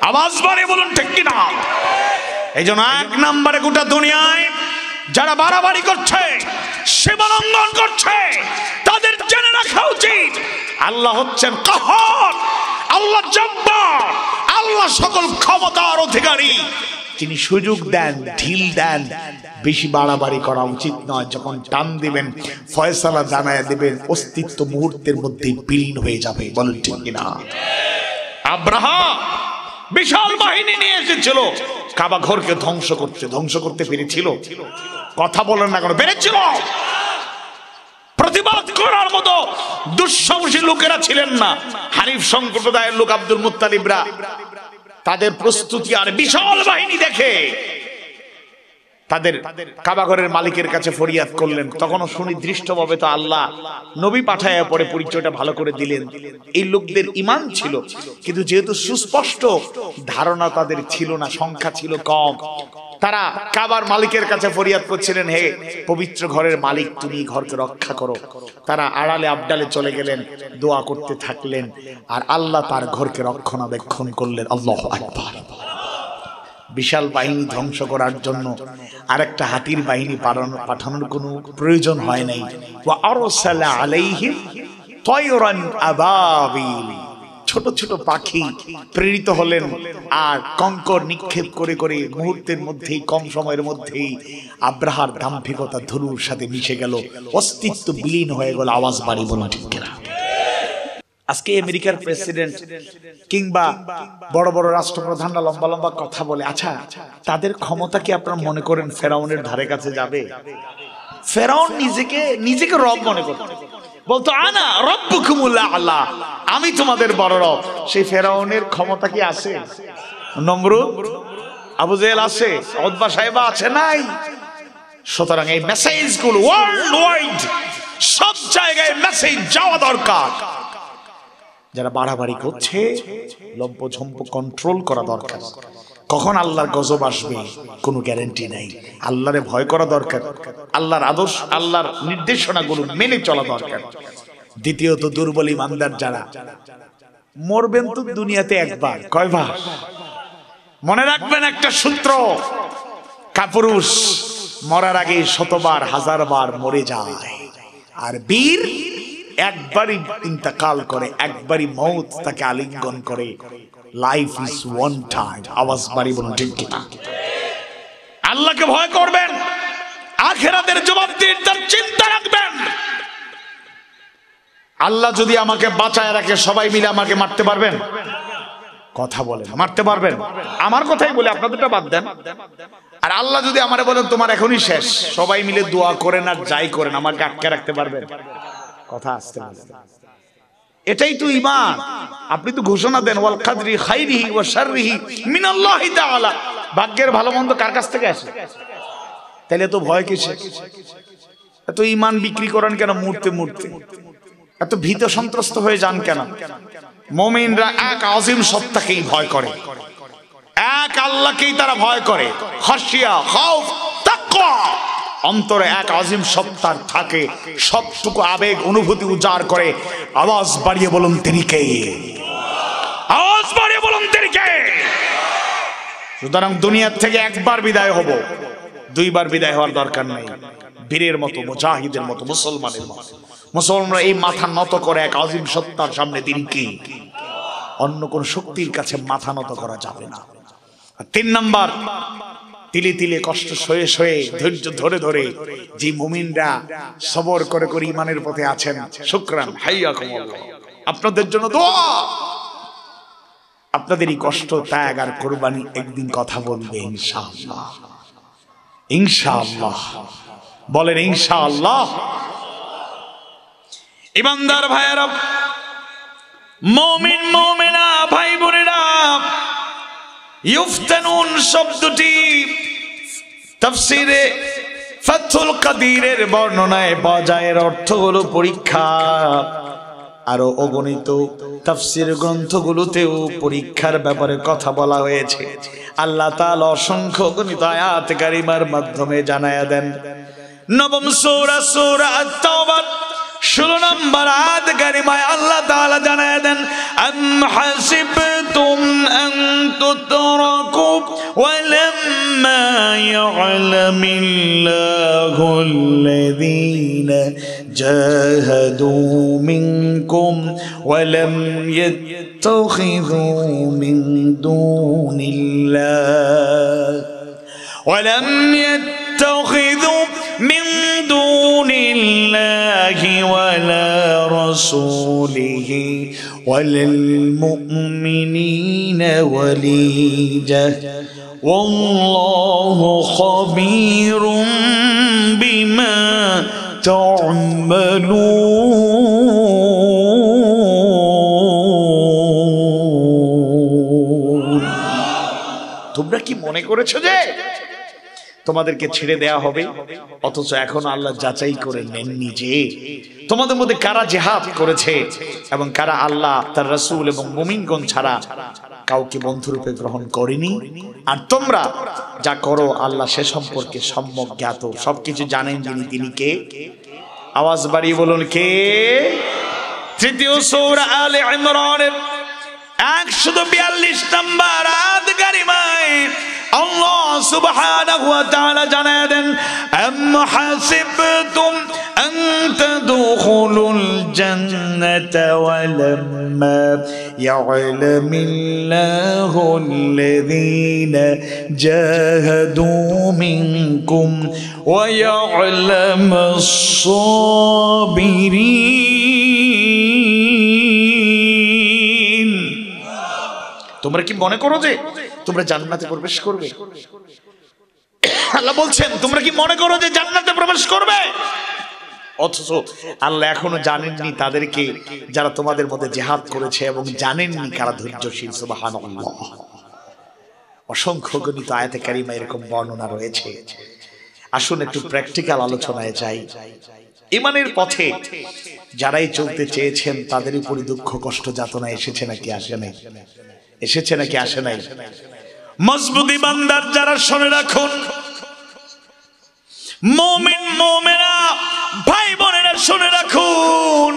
আওয়াজ বাড়িয়ে বলুন ঠিক কিনা। এই জন্য 1 নম্বরে গোটা দুনিয়ায় যারা বাড়াবাড়ি করছে, সীমালঙ্ঘন করছে, তাদের জেনে রাখা উচিত আল্লাহ হচ্ছেন কাহার, আল্লাহ জব্বার, আল্লাহ সকল ক্ষমতার অধিকারী। তিনি সুযোগ দেন, ঢিল দেন। বেশি বাড়াবাড়ি করা উচিত নয়। যখন টান দিবেন, ফয়সালা জানায় দেবেন, অস্তিত্ব মুহূর্তের মধ্যে বিলীন হয়ে যাবে। বলেন ঠিক কিনা। আব্রাহা বিশাল বাহিনী নিয়ে এসেছিল কাবা ঘরকে ধ্বংস করতে পেরেছিল? কথা বলেন না কেন? পেরেছিল। প্রতিবাদ করার মতো দুঃসাহসী লোকেরা ছিলেন না। হানিফ সম্প্রদায়ের লোক আব্দুল মুত্তালিবরা তাদের প্রস্তুতি আর বিশাল বাহিনী দেখে তাদের কাবাঘরের মালিকের কাছে ফরিয়াদ করলেন। তখনও সুনির্দিষ্টভাবে তো আল্লাহ নবী পাঠায়া পরে পরিচয়টা ভালো করে দিলেন। এই লোকদের ঈমান ছিল, কিন্তু যেহেতু সুস্পষ্ট ধারণা তাদের ছিল না, সংখ্যা ছিল কম, তারা কাবার মালিকের কাছে ফরিয়াদ করছিলেন, হে পবিত্র ঘরের মালিক, তুমি ঘরকে রক্ষা করো। তারা আড়ালে আবডালে চলে গেলেন, দোয়া করতে থাকলেন, আর আল্লাহ তার ঘরকে রক্ষণাবেক্ষণ করলেন। আল্লাহু আকবার। বিশাল বাহিনী ধ্বংস করার জন্য আরেকটা হাতির বাহিনী পাঠানোর কোনো প্রয়োজন হয় নাই। ওয়া আরসালা আলাইহিম তায়রান আবাবিল, ছোট ছোট পাখি প্রেরিত হলেন, আর কঙ্কর নিক্ষেপ করে করে মুহূর্তের মধ্যেই, কম সময়ের মধ্যেই আব্রাহার দাম্ভিকতা ধনুর সাথে মিশে গেল, অস্তিত্ব বিলীন হয়ে গেল। আওয়াজ বাড়ি বলা ঠিক কিনা। আজকে আমেরিকার প্রেসিডেন্ট কিংবা বড় বড় রাষ্ট্রপ্রধানরা লম্বা লম্বা কথা বলে, আচ্ছা তাদের ক্ষমতা কি আপনারা মনে করেন ফেরাউনের ধারে কাছে যাবে? ফেরাউন নিজেকে রব মনে করত, বলতো আনা রব্বুকুমুল আ'লা, আমি তোমাদের বড় রব। সেই ফেরাউনের ক্ষমতা কি আছে? নমরুদ, আবু জেহেল আছে, উতবা সাহেবা আছে? নাই। সুতরাং এই মেসেজগুলো ওয়ার্ল্ড ওয়াইড সব জায়গায় মেসেজ যাওয়া দরকার। যারা বাড়াবাড়ি করছে, লম্পঝম্প কন্ট্রোল করা দরকার। কখন আল্লাহর গজব আসবে কোনো গ্যারান্টি নাই। আল্লাহরে ভয় করা দরকার, আল্লাহর আদর্শ, আল্লাহর নির্দেশনাগুলো মেনে চলা দরকার। দ্বিতীয়ত, দুর্বল ইমানদার যারা, মরবেন তো দুনিয়াতে একবার, কয়বার? মনে রাখবেন একটা সূত্র, কাপুরুষ মরার আগে 100বার 1000বার মরে যায়, আর বীর একবারই ইন্তেকাল করে, একবারই মৌত তাকে আলিঙ্গন করে। Life is one time. আওয়াজ বাড়ি বলুন ঠিক কিনা। আল্লাহকে ভয় করবেন, আখিরাতের জবাবদিহিতার চিন্তা রাখবেন। আল্লাহ যদি আমাকে বাঁচায় রাখে, সবাই মিলে আমাকে মারতে পারবেন? কথা বলেন, মারতে পারবেন? আমার কথাই বলে, আপনাদেরটা বাদ দেন। আর আল্লাহ যদি আমারে বলেন তোমার এখনই শেষ, সবাই মিলে দোয়া করেন আর যাই করেন, আমাকে আটকে রাখতে পারবেন? কথা আসতে বলেন। এটাই তো ঈমান। আপনি তো ঘোষণা দেন ওয়াল কাদরি খাইরিহি ওয়া শাররিহি মিনাল্লাহি তাআলা। ভাগ্যের ভালো মন্দ কার কাছ থেকে আসে? তাহলে তো ভয় কিসে? এত ঈমান বিক্রি করেন কেন মুহূর্তে মুহূর্তে? এত ভীত সন্ত্রস্ত হয়ে যান কেন? মুমিনরা এক আযীম সত্তাকেই ভয় করে, এক আল্লাহকেই তারা ভয় করে। খাশিয়া, খাউফ, তাকওয়া, অন্তরে এক আযীম সত্তার থাকে, সবটুকু আবেগ অনুভূতি উজাড় করে। আওয়াজ বাড়িয়ে বলুন তিনি কে? আওয়াজ বাড়িয়ে বলুন তিনি কে? সুতরাং দুনিয়ার থেকে একবার বিদায় হব, 2বার বিদায় হওয়ার দরকার নেই। বীরের মতো, মুজাহিদের মতো, মুসলমানের মতো মুসলমানরা এই মাথা নত করে এক আযীম সত্তার সামনে। তিনি কি? অন্য কোন শক্তির কাছে মাথা নত করা যাবে না। আর 3 নাম্বার, তিলে তিলে কষ্ট সয়ে সয়ে, ধৈর্য ধরে ধরে যে মুমিনরা সবর করে করে ইমানের পথে আছেন, শুকরান, হাইয়াকুমুল্লাহ, আপনাদের জন্য দোয়া। আপনাদের এই কষ্ট, ত্যাগ আর কুরবানি একদিন কথা বলবে ইনশাআল্লাহ। ইনশাআল্লাহ বলেন, ইনশাআল্লাহ। ইমানদার ভাইয়েরা, মুমিন মুমিনা ভাই বোনেরা, ইফতানুন শব্দটি তাফসীরে ফাতহুল কাদিরের বর্ণনায় পাওয়া যায়। এর অর্থ হলো পরীক্ষা। আরো অগণিত তাফসীর গ্রন্থগুলোতেও পরীক্ষার ব্যাপারে কথা বলা হয়েছে। আল্লাহ তাআলা অসংখ্য গণিত আয়াত কারিমার মাধ্যমে জানায়া দেন। নবম সূরা সূরা আত-তাওবা 16 নম্বর আয়াত কারিমায় আল্লাহ তাআলা জানায়া দেন, আম হাসিবতুম আন তুতরাকু ওয়া লাম্মা ইয়া'লামিল্লাহুল্লাযীনা জাহাদু মিনকুম ওয়া লাম ইয়াত্তাখিযু মিন দুনিল্লাহি ولا رسوله ولا المؤمنين وليجة والله خبير بما تعملون। তোমরা কি মনে করেছো যে তোমাদেরকে ছেড়ে দেয়া হবে? অথচ এখন আল্লাহ যাচাই করে নেননি যে তোমাদের মধ্যে কারা জিহাদ করেছে এবং কারা আল্লাহ তার রাসূল এবং মুমিনগণ ছাড়া কাউকে বন্ধুরূপে গ্রহণ করেনি। আর তোমরা যা করো আল্লাহ সে সম্পর্কে সম্যক জ্ঞাত, সবকিছু জানেন যিনি, তিনি কে? আওয়াজ বাড়িয়ে বলুন কে? তৃতীয় সূরা আলে ইমরানের 142 নম্বর আয়াত কারিমায় আল্লাহ সুবহানাহু ওয়া তাআলা জানায় দেন, আম হাসিবতুম আন তাদখুলুল জান্নাতা ওয়া লাম্মা ইয়া'লামিল্লাহুল্লাযীনা জাহাদু মিনকুম ওয়া ইয়া'লামাস সাবিরিন। তোমরা কি মনে করো যে তোমরা জান্নাতে প্রবেশ করবে? আল্লাহ বলছেন তোমরা কি মনে করো যে জান্নাতে প্রবেশ করবে? অথচ আল্লাহ এখনো জানেননি তাদেরকে যারা তোমাদের মধ্যে জিহাদ করেছে এবং জানেননি কারা ধৈর্যশীল। সুবহানাল্লাহ। অসংখ্য গণিত আয়াতে কারিমা এরকম বর্ণনা রয়েছে। আসুন একটু প্র্যাকটিক্যাল আলোচনায় যাই। ঈমানের পথে যারাই চলতে চেয়েছেন তাদের উপর দুঃখ কষ্ট যাতনা এসেছে নাকি আসে নাই? এসেছে নাকি আসে নাই? মজবুত ঈমানদার যারা শুনে রাখুন, মুমিন মুমিনা ভাই বোনেরা শুনে রাখুন,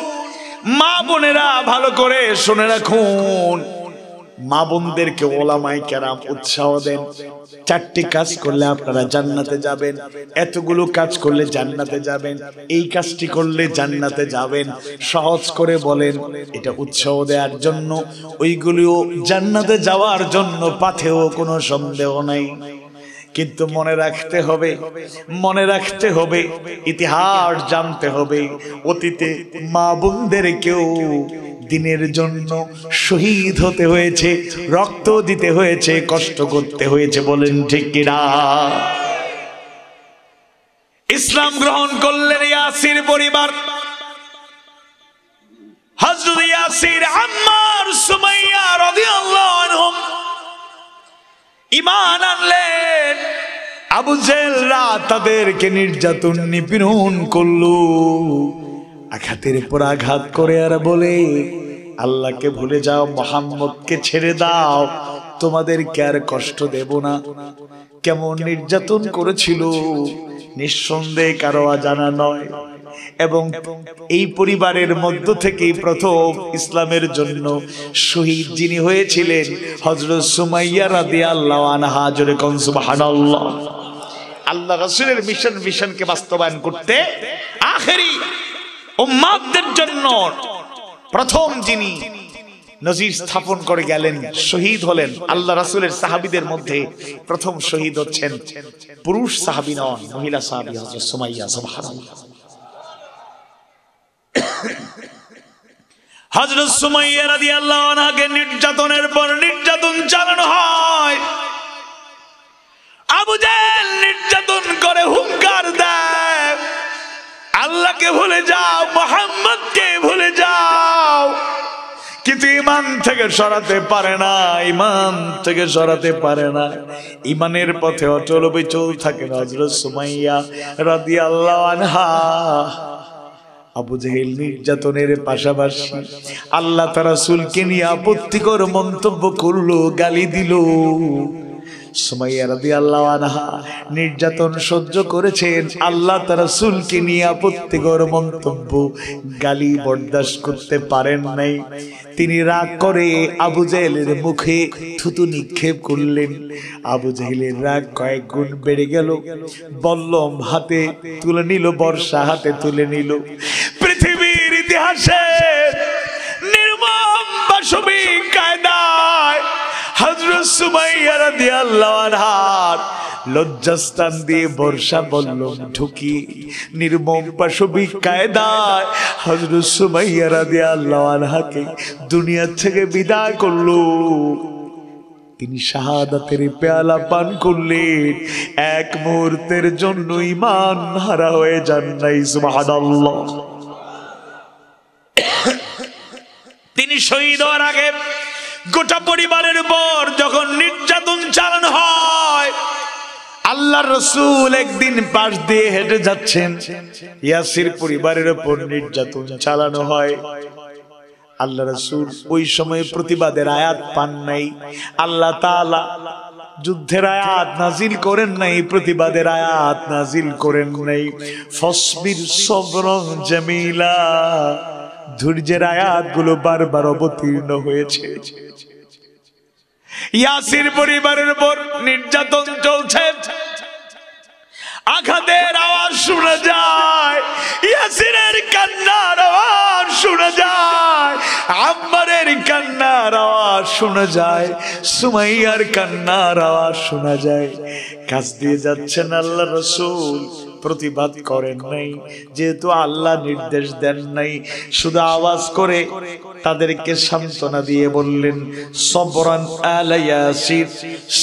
মা বোনেরা ভালো করে শুনে রাখুন। মা বোনদেরকে ওলামায়ে কেরাম উৎসাহ দেন, 4টি কাজ করলে আপনারা জান্নাতে যাবেন, এতগুলো কাজ করলে জান্নাতে যাবেন, এই কাজটি করলে জান্নাতে যাবেন, সহজ করে বলেন। এটা উৎসাহ দেওয়ার জন্য, ওইগুলিও জান্নাতে যাওয়ার জন্য, পাথেও কোনো সন্দেহ নাই। কিন্তু মনে রাখতে হবে, মনে রাখতে হবে, ইতিহাস জানতে হবে, অতীতে মা বোনদেরকেও দিনের জন্য শহীদ হতে হয়েছে, রক্ত দিতে হয়েছে, কষ্ট করতে হয়েছে। বলেন ঠিক কিনা? ইসলাম গ্রহণ করলেন ইয়াসির পরিবার। হযরত ইয়াসির, আম্মার, সুমাইয়া রাদিয়াল্লাহু আনহুম ঈমান আনলেন। আবু জেহেলরা তাদেরকে নির্যাতন নিপীড়ন করলো, আঘাতের পর আঘাত করে আর বলে আল্লাহকে ভুলে যাও, মুহাম্মদকে ছেড়ে দাও, তোমাদেরকে আর কষ্ট দেব না। কেমন নির্যাতন করেছিল নিঃসন্দেহে কারো অজানা নয়। এবং এই পরিবারের মধ্য থেকেই প্রথম ইসলামের জন্য শহীদ যিনি হয়েছিলেন হযরত সুমাইয়া রাদিয়াল্লাহু আনহা। জোরে কোন সুবহানাল্লাহ। আল্লাহ রাসূলের মিশনকে বাস্তবায়ন করতে আখেরি উম্মতদের জন্য প্রথম যিনি নজির স্থাপন করে গেলেন, শহীদ হলেন, আল্লাহ রাসূলের সাহাবীদের মধ্যে প্রথম শহীদ হচ্ছেন পুরুষ সাহাবী নন, মহিলা সাহাবী হযরত সুমাইয়া। সুবহানাল্লাহ। হযরত সুমাইয়া রাদিয়াল্লাহু আনহাকে নির্যাতনের পর নির্যাতন চালানো হয়। আবু জেহেল নির্যাতন করে হুঙ্কার দেয়, আল্লাহকে ভুলে যাও, মুহাম্মদকে ভুলে থেকে সরাতে পারে না, ইমান থেকে সরাতে পারে না। ইমানের পথে অটল অবিচল থাকেন হযরত সুমাইয়া রাদিয়াল্লাহু আনহা। আবু জেহেল নির্যাতনের পাশাপাশি আল্লাহ তার রাসূলকে নিয়ে আপত্তিকর মন্তব্য করলো, গালি দিল। সুমাইয়া রাদিয়াল্লাহু আনহা নির্যাতন সহ্য করেছেন, আল্লাহ তার রাসূলকে নিয়ে আপত্তিকর মন্তব্য গালি বরদাস্ত করতে পারেন নাই। তিনি রাগ করে আবু জেহেলের মুখে থুতু নিক্ষেপ করলেন। আবু জেহেলের রাগ কয়েক গুণ বেড়ে গেল। বল্লম হাতে তুলে নিল, বর্ষা হাতে তুলে নিল। পৃথিবীর ইতিহাসে নির্মম পাশবিক কায়দায় হযরত সুমাইয়া রাদিয়াল্লাহু আনহার লজ্জাস্থান দিয়ে বর্ষা বল্লম ঢুকিয়ে নির্মম পাশবিক কায়দায় হযরত সুমাইয়া রাদিয়াল্লাহু আনহাকে দুনিয়া থেকে বিদায় করলো। তিনি শাহাদাতের পেয়ালা পান করলেন। এক মুহূর্তের জন্য ঈমান হারা হয়ে যান নাই। সুবহানাল্লাহ। তিনি শহীদ হওয়ার আগে গোটা পরিবারের উপর যখন নির্যাতন চালানো হয়, আল্লাহর রাসূল একদিন পাশ দিয়ে হেঁটে যাচ্ছেন, ইয়াসির পরিবারের উপর নির্যাতন চালানো হয়। আল্লাহ রাসূল ওই সময় প্রতিবাদের আয়াত পান নাই। আল্লাহ তাআলা যুদ্ধের আয়াত নাজিল করেন নাই, প্রতিবাদের আয়াত নাজিল করেন নাই। ফসবির সবরন জামিলা, ধৈর্যের আয়াতগুলো বারবার অবতীর্ণ হয়েছে। ইয়াসির পরিবারের উপর নির্যাতন চলছে, আঘাতের আওয়াজ শোনা যায়, ইয়াসিরের কান্নার আওয়াজ শোনা যায়, আম্মারের কান্নার আওয়াজ শোনা যায়, সুমাইয়ার কান্নার আওয়াজ শোনা যায়। কাছ দিয়ে যাচ্ছেন আল্লাহর রাসূল, প্রতিবাদ করেন নাই, যেহেতু আল্লাহ নির্দেশ দেন নাই। শুধু আওয়াজ করে তাদেরকে সান্ত্বনা দিয়ে বললেন, সবরান আলা ইয়াসির,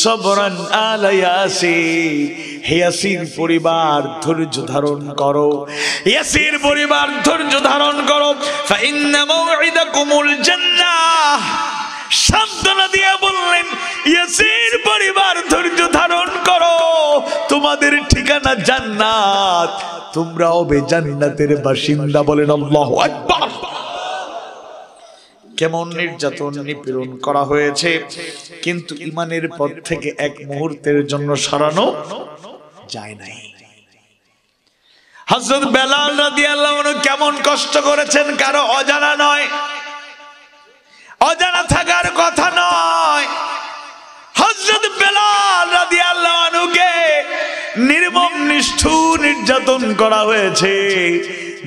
সবরান আলা ইয়াসির। হে ইয়াসির পরিবার, ধৈর্য ধারণ করো। ইয়াসির পরিবার, ধৈর্য ধারণ করো। ফাইন্না মাউইদাকুমুল জান্নাহ। সান্ত্বনা দিয়ে বললেন, ইয়াসির পরিবার ধৈর্য ধারণ করো, তোমাদের ঠিকানা জান্নাত, তোমরা হবে জান্নাতের বাসিন্দা। বলেন আল্লাহু আকবার। কেমন নির্যাতন নিপীড়ন করা হয়েছে, কিন্তু ঈমানের পথ থেকে এক মুহূর্তের জন্য সরানো যায় নাই। হযরত বেলাল রাদিয়াল্লাহু আনহু কেমন কষ্ট করেছেন কারো অজানা নয়, অজানা থাকার কথা নয়। হযরত বেলাল রাদিয়াল্লাহু আনহুকে নির্মম নিষ্ঠুর নির্যাতন করা হয়েছে।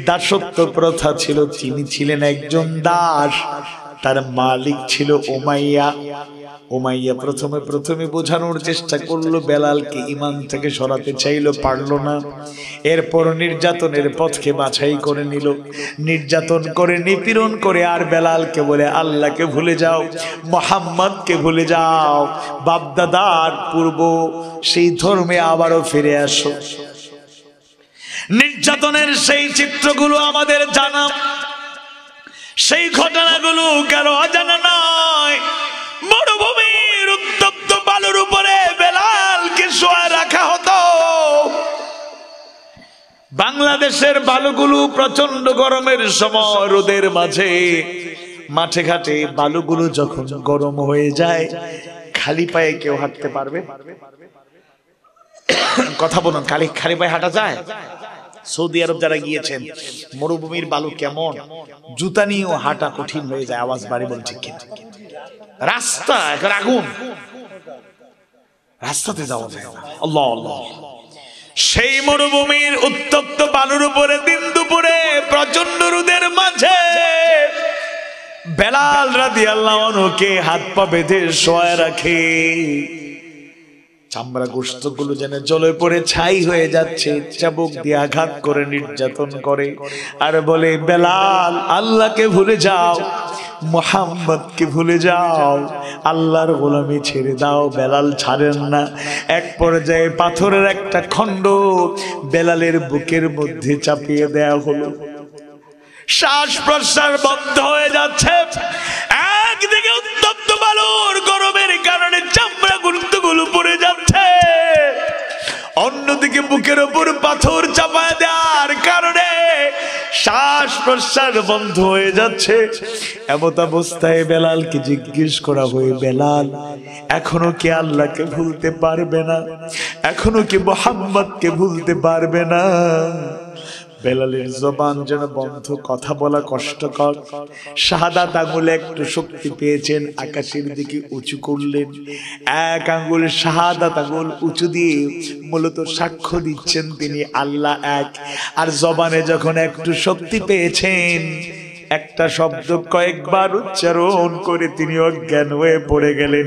দাসত্ব প্রথা ছিল, তিনি ছিলেন একজন দাস, তার মালিক ছিল উমাইয়া। উমাইয়া প্রথমে বোঝানোর চেষ্টা করলো, বেলালকে ঈমান থেকে সরাতে চাইলো, পারলো না। এরপর নির্যাতনের পথকে বাছাই করে নিল, নির্যাতন করে নিপীড়ন করে আর বেলালকে বলে, আল্লাহকে ভুলে যাও, মুহাম্মদকে ভুলে যাও, বাপদাদার পূর্ব সেই ধর্মে আবারও ফিরে আসো। নির্যাতনের সেই চিত্রগুলো আমাদের জানা, সেই ঘটনাগুলো কারো অজানা নয়। মরুভূমির উত্তপ্ত বালুর উপরে বেলালকে শোয়া রাখা হতো। বাংলাদেশের বালুগুলো প্রচন্ড গরমের সময় রোদের মাঝে মাঠে ঘাটে বালুগুলো যখন গরম হয়ে যায়, খালি পায়ে কেউ হাঁটতে পারবে? কথা বলুন, খালি পায়ে হাঁটা যায়? সৌদি আরব যারা গিয়েছেন, মরুভূমির বালু কেমন, জুতা নিয়েও হাঁটা কঠিন হয়ে যায়। আওয়াজ বাড়ি বল ঠিক কিনা? রাস্তা এখন আগুন, রাস্তাতে যাওয়া যায় না। আল্লাহ আল্লাহ। সেই মরুভূমির উত্তপ্ত বালুর উপরে দিন দুপুরে প্রচন্ড রোদের মাঝে বেলাল রাদিয়াল্লাহু আনহুকে হাত পা বেঁধে শোয়া রাখে। চামড়া গোশত গুলো যেন জ্বলে পড়ে ছাই হয়ে যাচ্ছে, চাবুক দিয়ে আঘাত করে নির্যাতন করে আর বলে, বেলাল আল্লাহকে ভুলে যাও, মুহাম্মদকে ভুলে যাও, আল্লাহর গোলামি ছেড়ে দাও। বেলাল ছাড়েন না। এক পর্যায়ে পাথরের একটা খণ্ড বেলালের বুকের মধ্যে চাপিয়ে দেয়া হলো। শ্বাস প্রশ্বাস বন্ধ হয়ে যাচ্ছে। একদিকে বুকের উপর পাথর চাপায় দেওয়ার কারণে শ্বাস প্রশ্বাস বন্ধ হয়ে যাচ্ছে। এমত অবস্থায় বেলালকে জিজ্ঞেস করা হয়, বেলাল এখনো কি আল্লাহকে ভুলতে পারবে না? এখনো কি মুহাম্মদকে ভুলতে পারবে না? বেলালের জবান যেন বন্ধ, কথা বলা কষ্টকর। শাহাদাত আঙ্গুলে একটু শক্তি পেয়েছেন, আকাশের দিকে উঁচু করলেন। এক আঙ্গুল শাহাদাত আঙ্গুল উঁচু দিয়ে মূলত সাক্ষ্য দিচ্ছেন তিনি আল্লাহ এক। আর জবানে যখন একটু শক্তি পেয়েছেন, একটা শব্দ কয়েকবার উচ্চারণ করে তিনি অজ্ঞান হয়ে পড়ে গেলেন।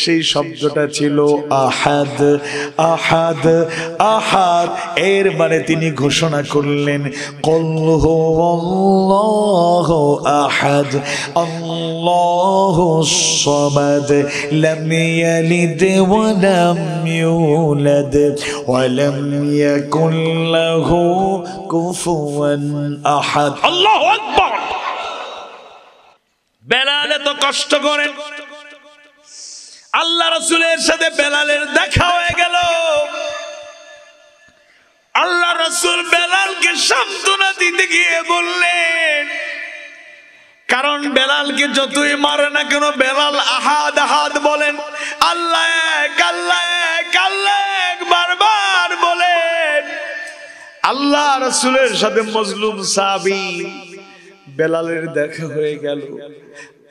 সেই শব্দটা ছিল আহাদ, আহাদ, আহাদ। এর মানে তিনি ঘোষণা করলেন, কুল হুয়াল্লাহু আহাদ, আল্লাহুস সামাদ, লাম ইয়ালিদ ওয়া লাম ইউলাদ ওয়া লাম ইয়াকুল লাহু কুফুয়ান আহাদ। আল্লাহু আকবার। বেলাল এত কষ্ট করেন, আল্লাহ রাসূলের সাথে বেলালের দেখা হয়ে গেল। আল্লাহ রাসূল বেলালকে সান্ত্বনা দিতে গিয়ে বললেন, কারণ বেলালকে যতই মারে না কেন বেলাল আহাদ আহাদ বলেন, আল্লাহ এক, আল্লাহ এক, আল্লাহ এক বারবার বলেন। আল্লাহ রাসূলের সাথে মজলুম সাহাবী বেলালের দেখা হয়ে গেল।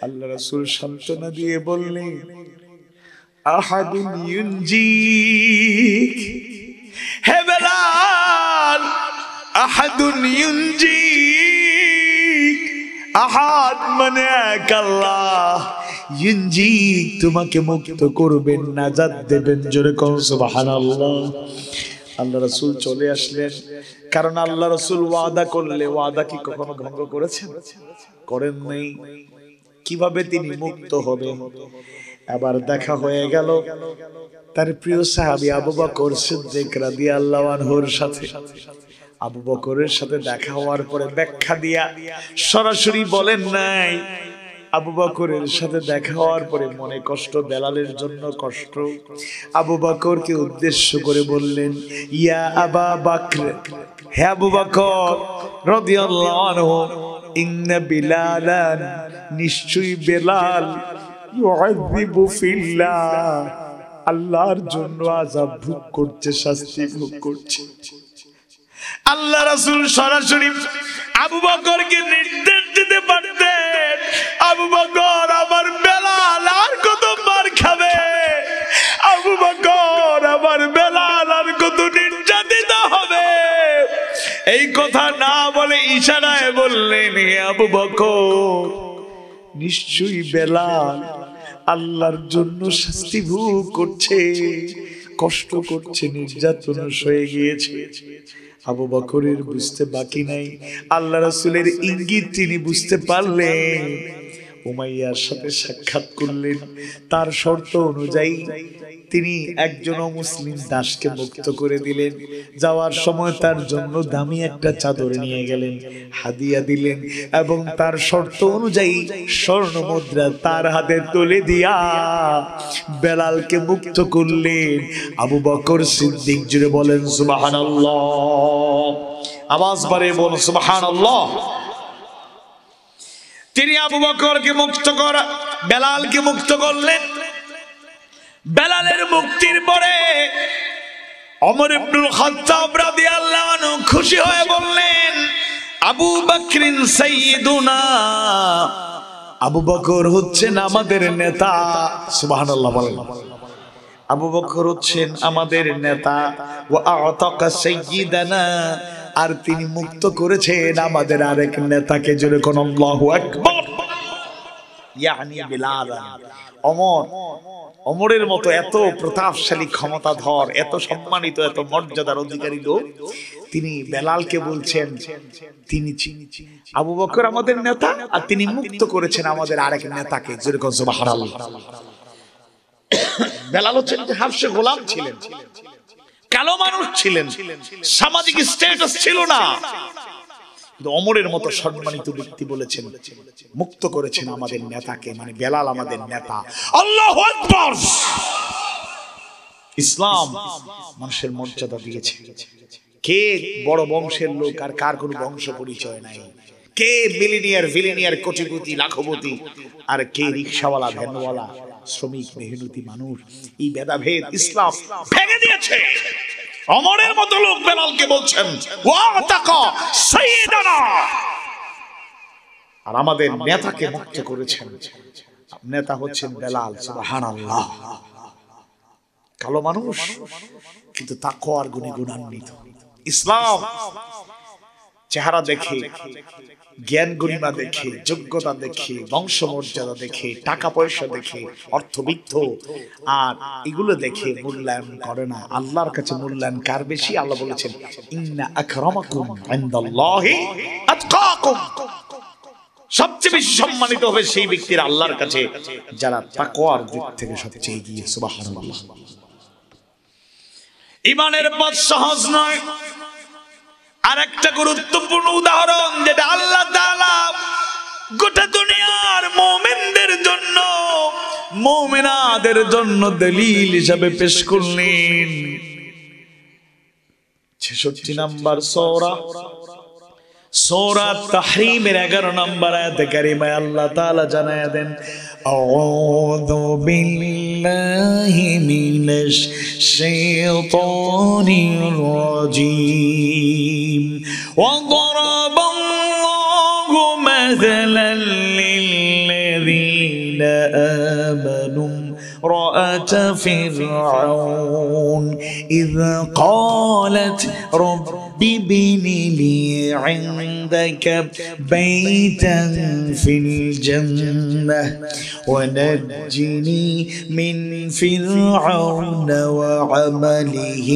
আল্লাহ রাসূল সান্ত্বনা দিয়ে বললেন, আহাদুন ইউনজিক, হে বেলাল, আহাদুন ইউনজিক। আহাদ মানে এক আল্লাহ, ইউনজিক তোমাকে মুক্ত করবেন, নাজাত দেবেন। জোরে কোন সুবহানাল্লাহ। আল্লাহ রাসূল চলে আসলেন, কারণ আল্লাহ রাসূল ওয়াদা করলে ওয়াদা কি কখনো ভঙ্গ করেছেন? করেন নাই। কিভাবে তিনি মুক্ত হবেন? আবার দেখা হয়ে গেল তার প্রিয় সাহাবী আবু বকর সিদ্দিক রাদিয়াল্লাহু আনহুর সাথে। আবু বকরের সাথে দেখা হওয়ার পরে ব্যাখ্যা দিয়া সরাসরি বলেন নাই। আবু বকরের সাথে দেখা হওয়ার পরে মনে কষ্ট, বেলালের জন্য কষ্ট। আবু বকরকে উদ্দেশ্য করে বললেন, ইয়া আবা বকর, হে আবু বকর রাদিয়াল্লাহু আনহু, ইন্না বিলালান, নিশ্চয়ই বেলাল, ইউআযিবু ফিল্লাহ, আল্লাহর জন্য আযাব ভোগ করছে, শাস্তি ভোগ করছে। আল্লাহ রাসূল সরাসরি আবু বকরকে নির্দেশ দিতে পারতেন, আবু বকর আমার বেলাল আর কত মার খাবে, আবু বকর আমার বেলাল আর কত নির্যাতিত হবে। এই কথা না বলে ইশারায় বললেন, হে আবু বকর, নিশ্চয়ই বেলাল আল্লাহর জন্য শাস্তি ভোগ করছে, কষ্ট করছে, নির্যাতন সয়ে গিয়েছে। আবু বকরের বুঝতে বাকি নাই, আল্লাহ রাসূলের ইঙ্গিত তিনি বুঝতে পারলেন। উমাইয়ার সাথে সাক্ষাৎ করলেন, তার শর্ত অনুযায়ী তিনি একজন মুসলিম দাসকে মুক্ত করে দিলেন। যাওয়ার সময় তার জন্য দামি একটা চাদর নিয়ে গেলেন, হাদিয়া দিলেন, এবং তার শর্ত অনুযায়ী স্বর্ণ মুদ্রা তার হাতে তুলে দিয়া বেলালকে মুক্ত করলেন। আবু বকর সিদ্দিক, জুড়ে বলেন সুবহানাল্লাহ, আওয়াজ বাড়িয়ে বলুন সুবহানাল্লাহ। তিনি আবু বকরকে মুক্ত করা, বেলালকে মুক্ত করলেন। বেলালের মুক্তির পরে ওমর ইবনুল খাত্তাব রাদিয়াল্লাহু আনহু খুশি হয়ে বললেন, আবু বকরিন সাইয়্যিদুনা, আবু বকর হচ্ছেন আমাদের নেতা। সুবহানাল্লাহ বলেন। আবু বকর হচ্ছেন আমাদের নেতা। ওয়া আ'তাকা সাইয়্যিদানা, আর তিনি মুক্ত করেছেন আমাদের আরেক নেতাকে। জোরে কোন আল্লাহু আকবার। ইয়ানি বিলাল। ওমরের মতো এত প্রতাপশালী, ক্ষমতাধর, এত সম্মানিত, এত মর্যাদার অধিকারী লোক, তিনি বেলালকে বলছেন তিনি আবু বকর আমাদের নেতা, আর তিনি মুক্ত করেছেন আমাদের আরেক নেতাকে। জোরে কোন সুবহানাল্লাহ। বেলাল হচ্ছেন হাবশে গোলাম ছিলেন, কালো মানুষ ছিলেন, সামাজিক স্ট্যাটাস ছিল না, কিন্তু ওমরের মতো সম্মানিত ব্যক্তি বলেছেন মুক্ত করেছেন আমাদের নেতাকে, মানে বেলাল আমাদের নেতা। আল্লাহু আকবার। ইসলাম মানুষের মর্যাদা দিয়েছে। কে বড় বংশের লোক আর কার কোনো বংশ পরিচয় নাই, কে মিলিনিয়ার ভিলিনিয়ার কোটিপতি লাখপতি আর কে রিকশাওয়ালা ভ্যানওয়ালা শ্রমিক মেহনতি মানুষ, এই ভেদাভেদ ইসলাম ভেঙে দিয়েছে। ওমরের মতো লোক বেলালকে বলছেন ওয়া তাকা সাইয়্যিদানা, আর আমাদের নেতাকে মুক্ত করেছেন। নেতা হচ্ছেন বেলাল। সুবহানাল্লাহ। কালো মানুষ কিন্তু তাকওয়ার গুণে গুণান্বিত। ইসলাম চেহারা দেখে, জ্ঞান গরিমা দেখে, যোগ্যতা দেখে, বংশমর্যাদা দেখে, টাকা পয়সা দেখে, অর্থবিত্ত আর এগুলো দেখে মূল্যায়ন করে না। আল্লাহর কাছে মূল্যায়ন কার বেশি? আল্লাহ বলেছেন ইন্না আকরামাকুম ইনদাল্লাহি আতকাকুম, সবচেয়ে বেশি সম্মানিত হবে সেই ব্যক্তির আল্লাহর কাছে যারা তাকওয়ার দিক থেকে সবচেয়ে এগিয়ে। সুবহানাল্লাহ। ঈমানের পথ সহজ নয়। আর একটা গুরুত্বপূর্ণ উদাহরণ যেটা আল্লাহ তাআলা গোটা দুনিয়ার মুমিনদের জন্য, মুমিনাদের জন্য দলিল হিসেবে পেশ করলেন। 66 নম্বর সূরা তাহরীমের 11 নম্বর আয়াতে কারিমায় আল্লাহ তাআলা জানায়া দেন আউযু বিল্লাহি মিনাশ শাইতানির রাজীম ওয়া দারাবাল্লাহু মাসালান লিল্লাযীনা আমানু امرأة فرعون إذ قالت رب ابن لي عندك بيتا في الجنة ونجني من فرعون وعمله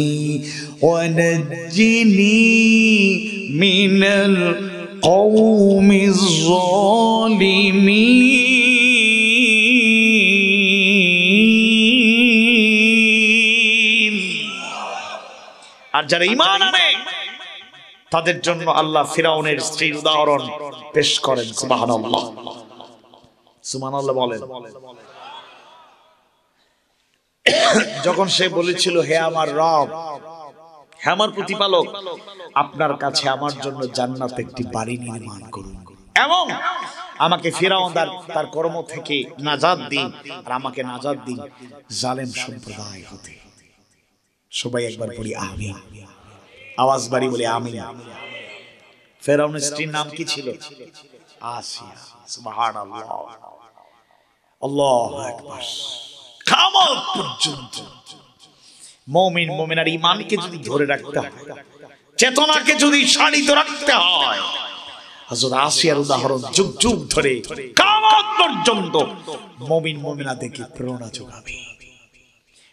ونجني من القوم الظالمين। আর যারা ঈমান আনে তাদের জন্য আল্লাহ ফিরাউনের স্ত্রীর উদাহরণ পেশ করেন। সুবহানাল্লাহ। সুবহানাল্লাহ বলেন। যখন সে বলেছিল হে আমার রব, হে আমার প্রতিপালক, আপনার কাছে আমার জন্য জান্নাতে একটি বাড়ি নির্মাণ করুন এবং আমাকে ফিরাউন তার কর্ম থেকে নাজাত দিন, আর আমাকে নাজাত দিন জালেম সম্প্রদায় হতে। সবাই একবার বলি আমিন, আওয়াজ বাড়ি বলি আমিন। ফেরাউনের স্ত্রীর নাম কি ছিল? আসিয়া। সুবহানাল্লাহ। আল্লাহু আকবার। কিয়ামত পর্যন্ত মুমিন মুমিনার ঈমানকে যদি ধরে রাখতে হয়, চেতনাকে যদি শানিত রাখতে হয়, হযরত আসিয়ার উদাহরণ যুগ যুগ ধরে কিয়ামত পর্যন্ত মুমিন মুমিনাদেরকে প্রেরণা যোগাবে।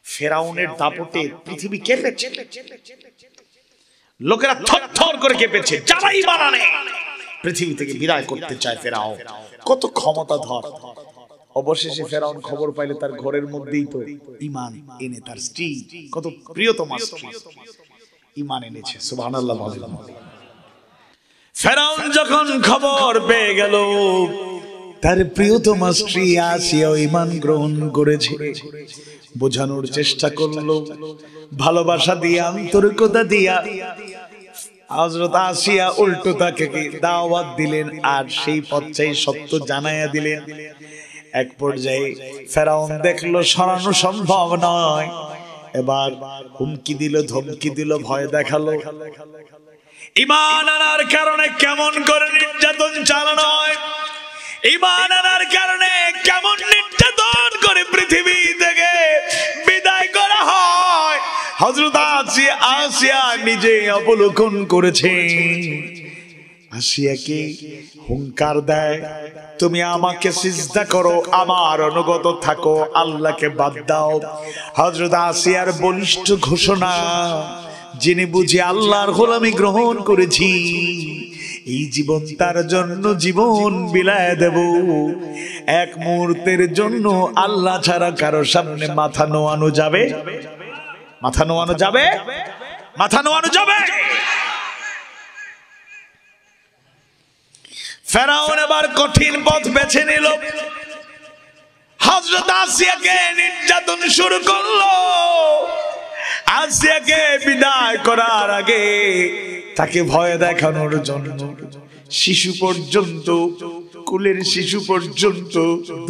ফেরাউনের দাপটে পৃথিবী কেঁপেছে, লোকেরা থরথর করে কেঁপেছে। যারা ঈমান আনে পৃথিবী থেকে বিদায় করতে চায় ফেরাউন। কত ক্ষমতাধর। অবশেষে ফেরাউন খবর পাইলে তার ঘরের মধ্যেই তো ঈমান এনে তার স্ত্রী, কত প্রিয়তমা স্ত্রী ঈমান এনেছে। সুবহানাল্লাহ বলেন। ফেরাউন যখন খবর পেয়ে গেল তার প্রিয়তমা স্ত্রী আসিয়া ঈমান গ্রহণ করেছে, বোঝানোর চেষ্টা করলো, ভালোবাসা দিয়ে, আন্তরিকতা দিয়া হযরত আসিয়া উল্টো তাকে দাওয়াত দিলেন আর সেই পথটাই সত্য জানাইয়া দিলেন। এক পর্যায়ে ফেরাউন দেখলো সরানো সম্ভব নয়, এবার হুমকি দিল, ধমকি দিল, ভয় দেখালো। ঈমান আনার কারণে কেমন করে নির্যাতন চালানো হয়, ঈমান আনার কারণে কেমন নির্যাতন করে পৃথিবী থেকে বিদায় করা হয়, হযরত আসিয়া নিজে অবলোকন করেছে। আসিয়াকে হুঙ্কার দেয়, তুমি আমাকে সিজদা করো, আমার অনুগত থাকো, আল্লাহকে বাদ দাও। হযরত আসিয়ার বলিষ্ঠ ঘোষণা, যিনি বুঝি আল্লাহর গোলামি গ্রহণ করেছি, এই জীবন তার জন্য জীবন বিলায় দেব। এক মুহূর্তের জন্য আল্লাহ ছাড়া কারো সামনে মাথা নোয়ানো যাবে? মাথা নোয়ানো যাবে? মাথা নোয়ানো যাবে? ফেরাউন এবার কঠিন পথ বেছে নিল, হযরত আসিয়াকে নির্যাতন শুরু করলো। আসিয়াকে বিদায় করার আগে তাকে ভয় দেখানোর জন্য শিশু পর্যন্ত, কুলের শিশু পর্যন্ত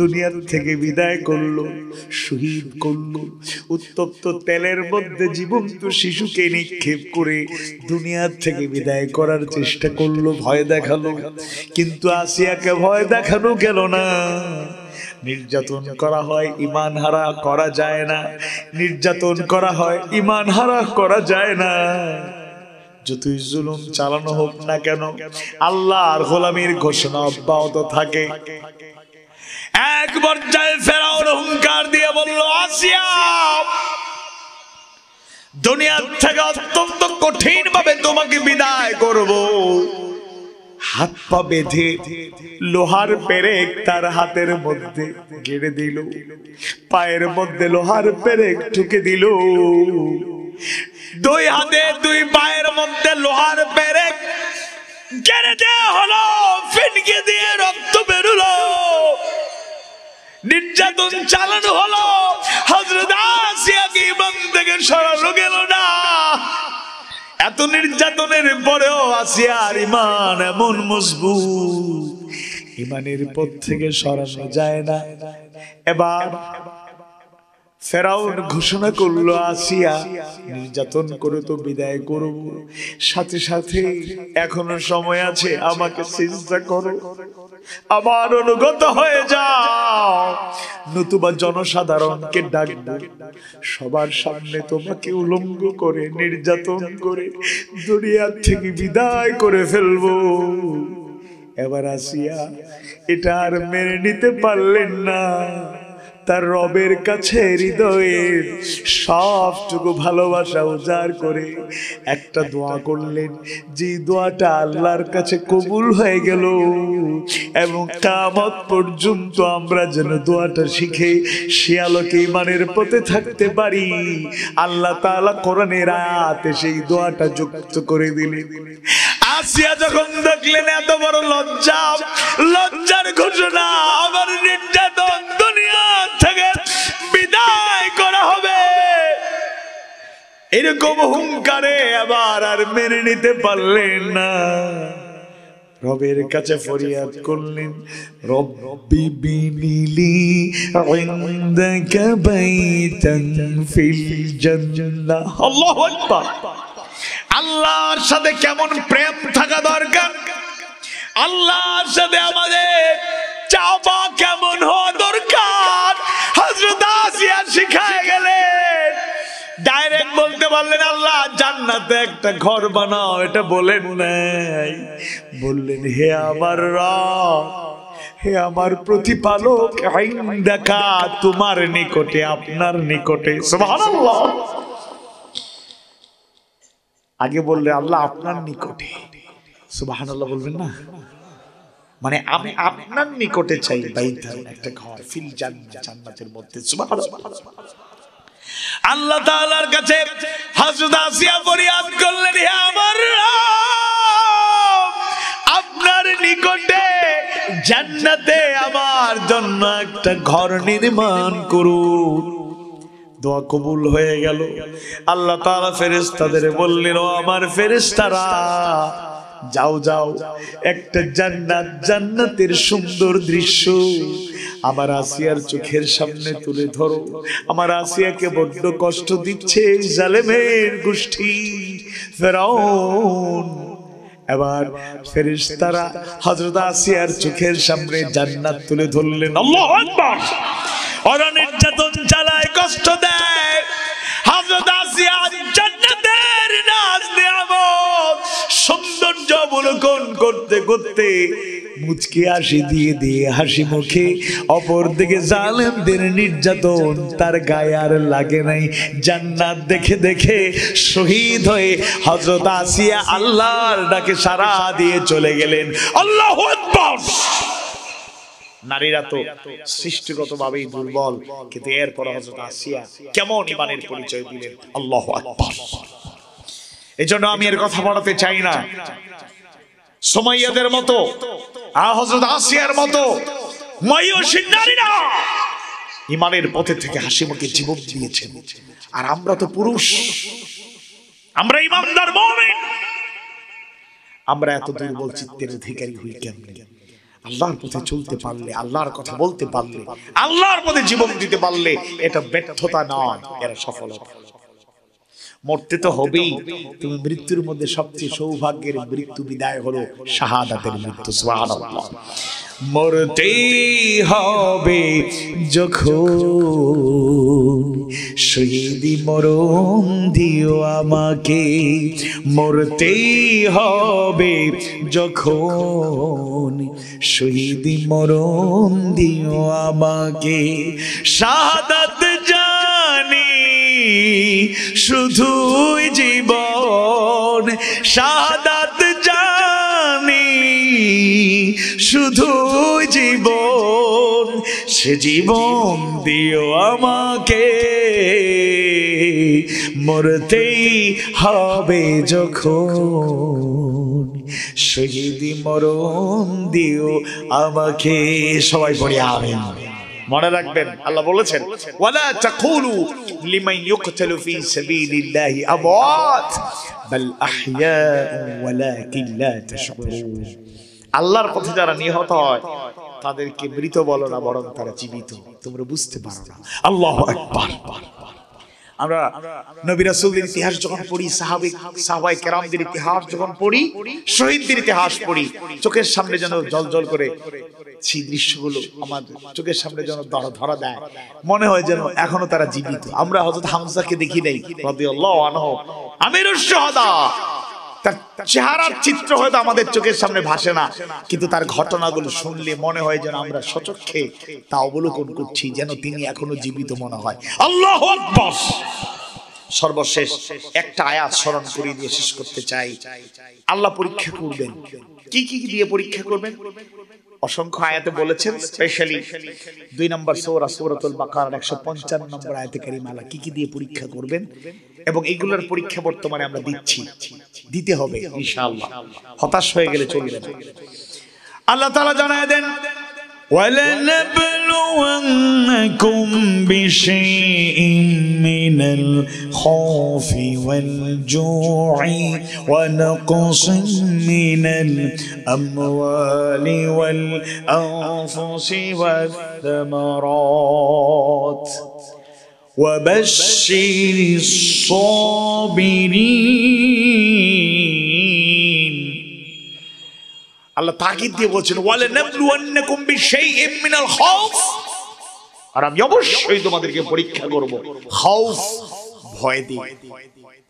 দুনিয়ার থেকে বিদায় করলো, শহীদ করলো। উত্তপ্ত তেলের মধ্যে জীবন্ত শিশুকে নিক্ষেপ করে দুনিয়ার থেকে বিদায় করার চেষ্টা করলো, ভয় দেখালো। কিন্তু আসিয়াকে ভয় দেখানো গেল না। নির্যাতন করা হয়, ঈমান হারা করা যায় না। নির্যাতন করা হয়, ঈমান হারা করা যায় না। যতই জুলুম চালানো হোক না কেন, আল্লাহর গোলামীর ঘোষণা অব্যাহত থাকে। এক পর্যায়ে ফেরাউন হুঙ্কার দিয়ে বলল, আসিয়া, দুনিয়ার থেকে অত্যন্ত কঠিন ভাবে তোমাকে বিদায় করব। হাত পা বেঁধে লোহার পেরেক তার হাতের মধ্যে গেড়ে দিল, পায়ের মধ্যে লোহার পেরেক ঢুকে দিল। দুই হাতে দুই পায়ের মধ্যে লোহার পেরেক গেড়ে দেওয়া হলো, ফিনকে দিয়ে রক্ত বেরোলো, নির্যাতন চালানো হলো। হযরত আসিয়াকে ঈমান থেকে সরানো গেল না। এত নির্যাতনের পরেও আসিয়ার ঈমান এমন মজবুত, ঈমানের পথ থেকে সরানো যায় না। এবার ফেরাউন ঘোষণা করলো, আসিয়া, নির্যাতন করে তো বিদায় করব, সাথে সাথে এখনো সময় আছে, আমাকে সিজদা করো, আমার অনুগত হয়ে যাও, নতুবা জনসাধারণকে ডাকবো, সবার সামনে তোমাকে উলঙ্গ করে নির্যাতন করে দুনিয়া থেকে বিদায় করে ফেলবো। এবার আসিয়া এটা আর মেনে নিতে পারলেন না। তার রবের কাছে হৃদয়ের সবটুকু ভালোবাসা উজাড় করে একটা দোয়া করলেন, যে দোয়াটা আল্লাহর কাছে কবুল হয়ে গেল। এবং কিয়ামত পর্যন্ত আমরা যেন দোয়াটা শিখে সে আলোকে ঈমানের পথে থাকতে পারি। আল্লাহ তাআলা কোরআনের আয়াতে সেই দোয়াটা যুক্ত করে দিলেন। আসিয়া যখন দেখলেন এত বড় লজ্জা, লজ্জার ঘোষণা, আমার নির্যাতন দুনিয়া থেকে বিদায় করা হবে, এরকম হুঙ্কারে আবার আর মেনে নিতে পারলেন না। রবের কাছে ফরিয়াদ করলেন, রব্বি বিনিলি ইনদাকা বাইতান ফিল জান্নাহ। আল্লাহু আকবার। আল্লাহর সাথে কেমন প্রেম থাকা দরকার, আল্লাহর সাথে আমাদের চাওয়া কেমন হওয়া দরকার, হযরত আসিয়া শিখায় গেলেন। ডাইরেক্ট বলতে পারলেন, আল্লাহ জান্নাতে একটা ঘর বানাও, এটা বলেন নাই। বললেন, হে আমার রব, হে আমার প্রতিপালক, ইনদাকা, তোমার নিকটে, আপনার নিকটে। সুবহানাল্লাহ। আগে বললে আল্লাহ আপনার নিকটে, সুবহানাল্লাহ বলবেন না? মানে আমি আপনার নিকটে চাই বাইতান, একটা ঘর, ফিল জান্নাহ, জান্নাতের মধ্যে। সুবহানাল্লাহ। আল্লাহ তাআলার কাছে হযরত আসিয়া ফরিয়াদ করলেন, হে আমার রব, আপনার নিকটে জান্নাতে আমার জন্য একটা ঘর নির্মাণ করুন। দোয়া কবুল হয়ে গেল। আল্লাহ তাআলা ফেরেশতাদের বললেন, ও আমার ফেরেশতারা, যাও যাও, একটা জান্নাত, জান্নাতের সুন্দর দৃশ্য আমার আসিয়ার চোখের সামনে তুলে ধরো। আমার আসিয়াকে বড্ড কষ্ট দিচ্ছে জালেমের গোষ্ঠী ফেরাউন। এবার ফেরেশতারা হযরত আসিয়ার চোখের সামনে জান্নাত তুলে ধরলেন। আল্লাহু আকবার। ওরা নির্যাতন চালায়, কষ্ট দেয়। হযরত আসিয়া জান্নাতের নাজ নিয়ামত সৌন্দর্য অবলোকন করতে করতে মুচকি হাসি দিয়ে দিয়ে হাসি মুখে, অপর দিকে জালেমদের নির্যাতন তার গায়ে আর লাগে নাই। জান্নাত দেখে দেখে শহীদ হয়ে হযরত আসিয়া আল্লাহর ডাকে সাড়া দিয়ে চলে গেলেন। আল্লাহু আকবার। নারীরা তো সৃষ্টিগতভাবেই দুর্বল, কিন্তু এরপর হযরত আসিয়া কেমন ঈমানের পরিচয় দিলেন। আল্লাহু আকবার। এজন্য আমি এর কথা বলতে চাই না। সুমাইয়াদের মতো, হযরত আসিয়ার মতো মহিষী নারীরা ঈমানের পথে থেকে হাসি মুখে জীবন দিয়েছেন। আর আমরা তো পুরুষ, আমরা ইমানদার মুমিন, আমরা এত দুর্বল চিত্তের অধিকারী হই কেমনে? আল্লাহর পথে চলতে পারলে, আল্লাহর কথা বলতে পারলে, আল্লাহর পথে জীবন দিতে পারলে এটা ব্যর্থতা নয়, এরা সফলতা। মরতে তো হবেই। তুমি মৃত্যুর মধ্যে সবচেয়ে সৌভাগ্যের মৃত্যু বিদায় হলো শাহাদাতের মৃত্যু। সুবহানাল্লাহ। মরতেই হবে যখন শহীদি মরণ দিও আমাকে, মরতেই হবে যখন শহীদি মরণ দিও আমাকে। শাহাদাত জানি শুধুই জীবন, শাহাদাত জানি শুধু জীবন, সে জীবন দিও আমাকে, মরতেই হবে যখন শহীদি মরণ দিও আমাকে। সবাই পড়ি আমিন। মনে রাখবেন আল্লাহ বলেছেন ওয়ালা তাকুলু লিমান ইউকতালু ফি সাবিলিল্লাহি আমওয়াত বাল আহইয়াউ ওয়ালাকিন লা তাশউরুন। আল্লাহর পথে যারা নিহত হয় তাদেরকে মৃত বলো না, বরং তারা জীবিত, তোমরা বুঝতে পারো না। আল্লাহু আকবার। আমরা নবী রাসূলের ইতিহাস যখন পড়ি, সাহাবায়ে কেরামদের ইতিহাস যখন পড়ি, শহীদদের ইতিহাস পড়ি, চোখের সামনে যেন জল করে সেই দৃশ্যগুলো আমাদের চোখের সামনে যেন ধরা দেয়, মনে হয় যেন এখনো তারা জীবিত। আমরা হযরত হামজাকে দেখি নাই রাদিয়াল্লাহু আনহু, আমিরুশ শুহাদা, তার চেহারার চিত্র হয়তো আমাদের চোখের সামনে ভাসে না, কিন্তু তার ঘটনাগুলো শুনলে মনে হয় যেন আমরা সচক্ষে তা অবলোকন করছি, যেন তিনি এখনো জীবিত মনে হয়। আল্লাহু আকবার। সর্বশেষ একটা আয়াত স্মরণ করিয়ে দিয়ে শেষ করতে চাই। আল্লাহ পরীক্ষা করবেন, কি কি দিয়ে পরীক্ষা করবেন অসংখ্য আয়াতে বলেছেন। স্পেশালি 2 নম্বর সূরা সূরাতুল বাকারার 155 নম্বর আয়াতে কারিমা আল্লাহ কি কি দিয়ে পরীক্ষা করবেন, এবং এইগুলোর পরীক্ষা বর্তমানে আমরা দিচ্ছি, দিতে হবে ইনশাআল্লাহ। হতাশ হয়ে গেলে চলবে না। আল্লাহ তাআলা জানায় দেন وَلَنَبْلُوَنَّكُمْ بِشَيْءٍ مِّنَ الْخَوْفِ وَالْجُوعِ وَنَقْصٍ مِّنَ الْأَمْوَالِ وَالْأَنفُسِ وَالثَّمَرَاتِ وَبَشِّرِ الصَّابِرِينَ। আল্লাহ তাকিদ দিয়ে বলছেন ওয়ালানাবলুওয়ান্নাকুম বিশাইইম মিনাল খাউফ, আর আমি অবশ্যই তোমাদেরকে পরীক্ষা করব খাউফ ভয় দিয়ে,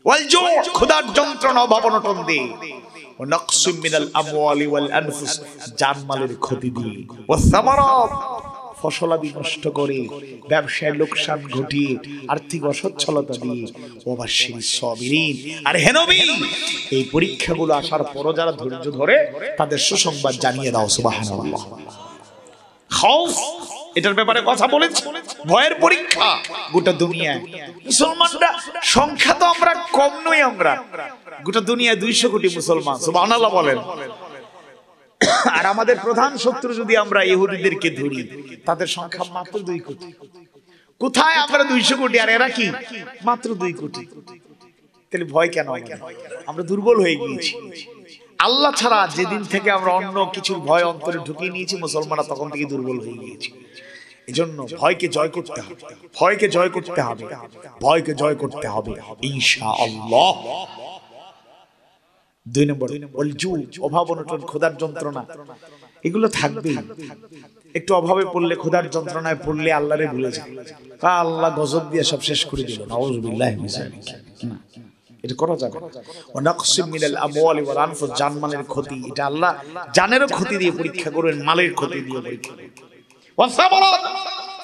ওয়াল জু ক্ষুধার যন্ত্রণা অভাব-অনটন দিয়ে, ওয়া নাকসুম মিনাল আমওয়ালি ওয়াল আনফুস জানমালের ক্ষতি দিয়ে, ওয়াস সামারাত ফসলাদি নষ্ট করে, ব্যবসায় লোকসান ঘটিয়ে, আর্থিক অসচ্ছলতা দিয়ে, ওয়াবাশশিরিস সাবিরিন। আর হে নবী, এই পরীক্ষাগুলো আসার পরও যারা ধৈর্য ধরে তাদের সুসংবাদ জানিয়ে দাও। সুবহানাল্লাহ। খাউফ এটার ব্যাপারে কথা বলেছি, ভয়ের পরীক্ষা গোটা দুনিয়ায়। মুসলমানরা সংখ্যা তো আমরা কম নই, আমরা গোটা দুনিয়ায় 200 কোটি মুসলমান। সুবহানাল্লাহ বলেন। আর আমাদের প্রধান শত্রু যদি আমরা ইহুদিদেরকে ধরি, তাদের সংখ্যা মাত্র 2 কোটি। কোথায় আমরা 200 কোটি আর এরা কি মাত্র 2 কোটি? তাহলে ভয় কেন? আমরা দুর্বল হয়ে গিয়েছি। আল্লাহ ছাড়া যেদিন থেকে আমরা অন্য কিছুর ভয় অন্তরে ঢুকিয়ে নিয়েছি, মুসলমানরা তখন থেকে দুর্বল হয়ে গিয়েছে। এজন্য ভয়কে জয় করতে হবে, ভয়কে জয় করতে হবে, ভয়কে জয় করতে হবে ইনশাআল্লাহ। 2 নম্বর ওয়ালজু অভাব অনটন ক্ষুধার যন্ত্রণা, এগুলো থাকবেই। একটু অভাবে পড়লে, ক্ষুধার যন্ত্রণায় পড়লে আল্লাহরে ভুলে যায়, আল্লাহ গজব দিয়ে সব শেষ করে দিল। নাউযুবিল্লাহি মিন যালিক। না, এটা করা যাবে না। ওয়া নাকসিম মিনাল আমওয়ালি ওয়াল আনফুস জানমালের ক্ষতি, এটা আল্লাহ জানেরও ক্ষতি দিয়ে পরীক্ষা করবেন, মালের ক্ষতি দিয়ে পরীক্ষা করবেন। ওয়া সামারাত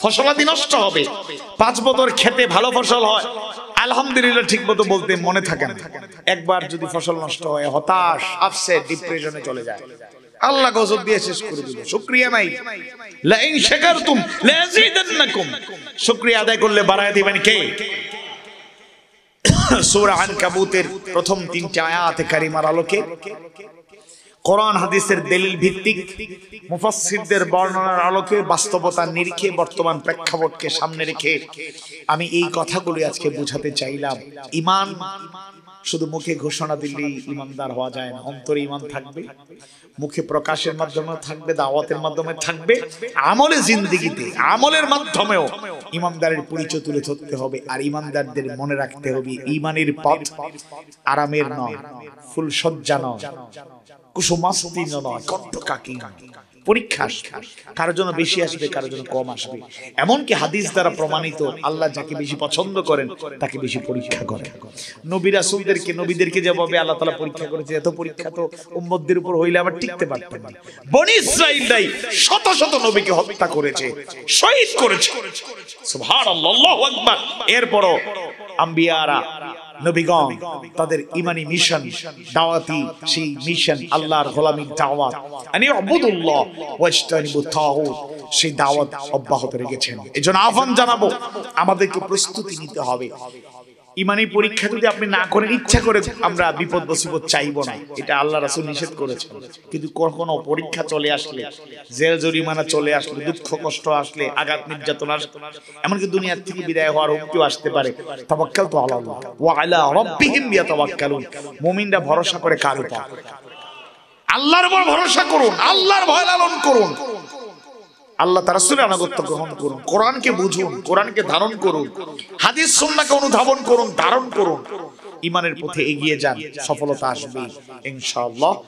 ফসলাদি নষ্ট হবে। 5 বছর খেতে ভালো ফসল হয়, আলহামদুলিল্লাহ ঠিক মতো বলতে মনে থাকে না। একবার যদি ফসল নষ্ট হয় হতাশ, আপসেট, ডিপ্রেশনে চলে যায়। আল্লাহ গজব দিয়ে শেষ করে দিল। শুকরিয়া নাই। লা ইন শাকারতুম লাযিদান্নাকুম, শুকরিয়া আদায় করলে বাড়ায় দিবেন কে? সূরা আনকাবুতের প্রথম 3টি আয়াতে কারিমার আলোকে কোরআন হাদিসের দলিল ভিত্তিক মুফাসসিরদের বর্ণনার আলোকে বাস্তবতার নিরিখে বর্তমান প্রেক্ষাপটকে সামনে রেখে আমি এই কথাগুলো আজকে বোঝাতে চাইলাম। ঈমান শুধু মুখে ঘোষণা দিলেই ঈমানদার হওয়া যায় না, অন্তরে ঈমান থাকবে, মুখে প্রকাশের মাধ্যমে থাকবে, দাওয়াতের মাধ্যমে থাকবে, আমলে জিন্দেগিতে আমলের মাধ্যমেও ঈমানদারের পরিচয় তুলে ধরতে হবে। আর ঈমানদারদের মনে রাখতে হবে ঈমানের পথ আরামের নয়, ফুলসজ্জা নয়, কুসুমাস্তীর্ণ নয়, কণ্ঠকাকী নয়। পরীক্ষা কারোর জন্য বেশি আসবে, কারোর জন্য কম আসবে। এমনকি হাদিস দ্বারা প্রমাণিত আল্লাহ যাকে বেশি পছন্দ করেন তাকে বেশি পরীক্ষা করেন। নবী রাসূলদেরকে নবীদেরকে যেভাবে আল্লাহ তাআলা পরীক্ষা করেছে, এত পরীক্ষা তো উম্মতদের উপর হইলে আবার টিকতে পারতেন না। বনী ইসরাঈলরাই শত শত নবীকে হত্যা করেছে, শহীদ করেছে। সুবহানাল্লাহ, আল্লাহু আকবার। এরপরও আম্বিয়ারা নবীগণ তাদের ঈমানি মিশন, দাওয়াতি সেই মিশন, আল্লাহর গোলামীর দাওয়াত, আনি উবুদুল্লাহ ওয়াজতানিবুত তাগুত, সেই দাওয়াত অব্যাহত রেখেছেন। এজন্য আহ্বান জানাবো, আমাদেরকে প্রস্তুতি নিতে হবে। ঈমানি পরীক্ষা যদি আপনি না করেন, ইচ্ছা করে আমরা বিপদ মুসিবত চাইবো না, এটা আল্লাহ রাসূল নিষেধ করেছেন। কিন্তু কখনো পরীক্ষা চলে আসলে, জেল জরিমানা চলে আসলে, দুঃখ কষ্ট আসলে, আঘাত নির্যাতন আসলে, এমনকি দুনিয়ার থেকে বিদায় হওয়ার হুমকিও আসতে পারে। তাওয়াক্কালতু আলাল্লাহ ওয়া আলা রাব্বিহিম ইয়াতাওয়াক্কালুন। মুমিনরা ভরসা করে কার উপর? আল্লাহর উপর ভরসা করুন, আল্লাহর ভয় লালন করুন, আল্লাহ তার রাসূলের আনুগত্য গ্রহণ করুন, কোরআনকে বুঝুন, কোরআনকে ধারণ করুন, হাদিস সুন্নাহকে অনুধাবন করুন, ধারণ করুন, ঈমানের পথে এগিয়ে যান, সফলতা আসবে ইনশাআল্লাহ।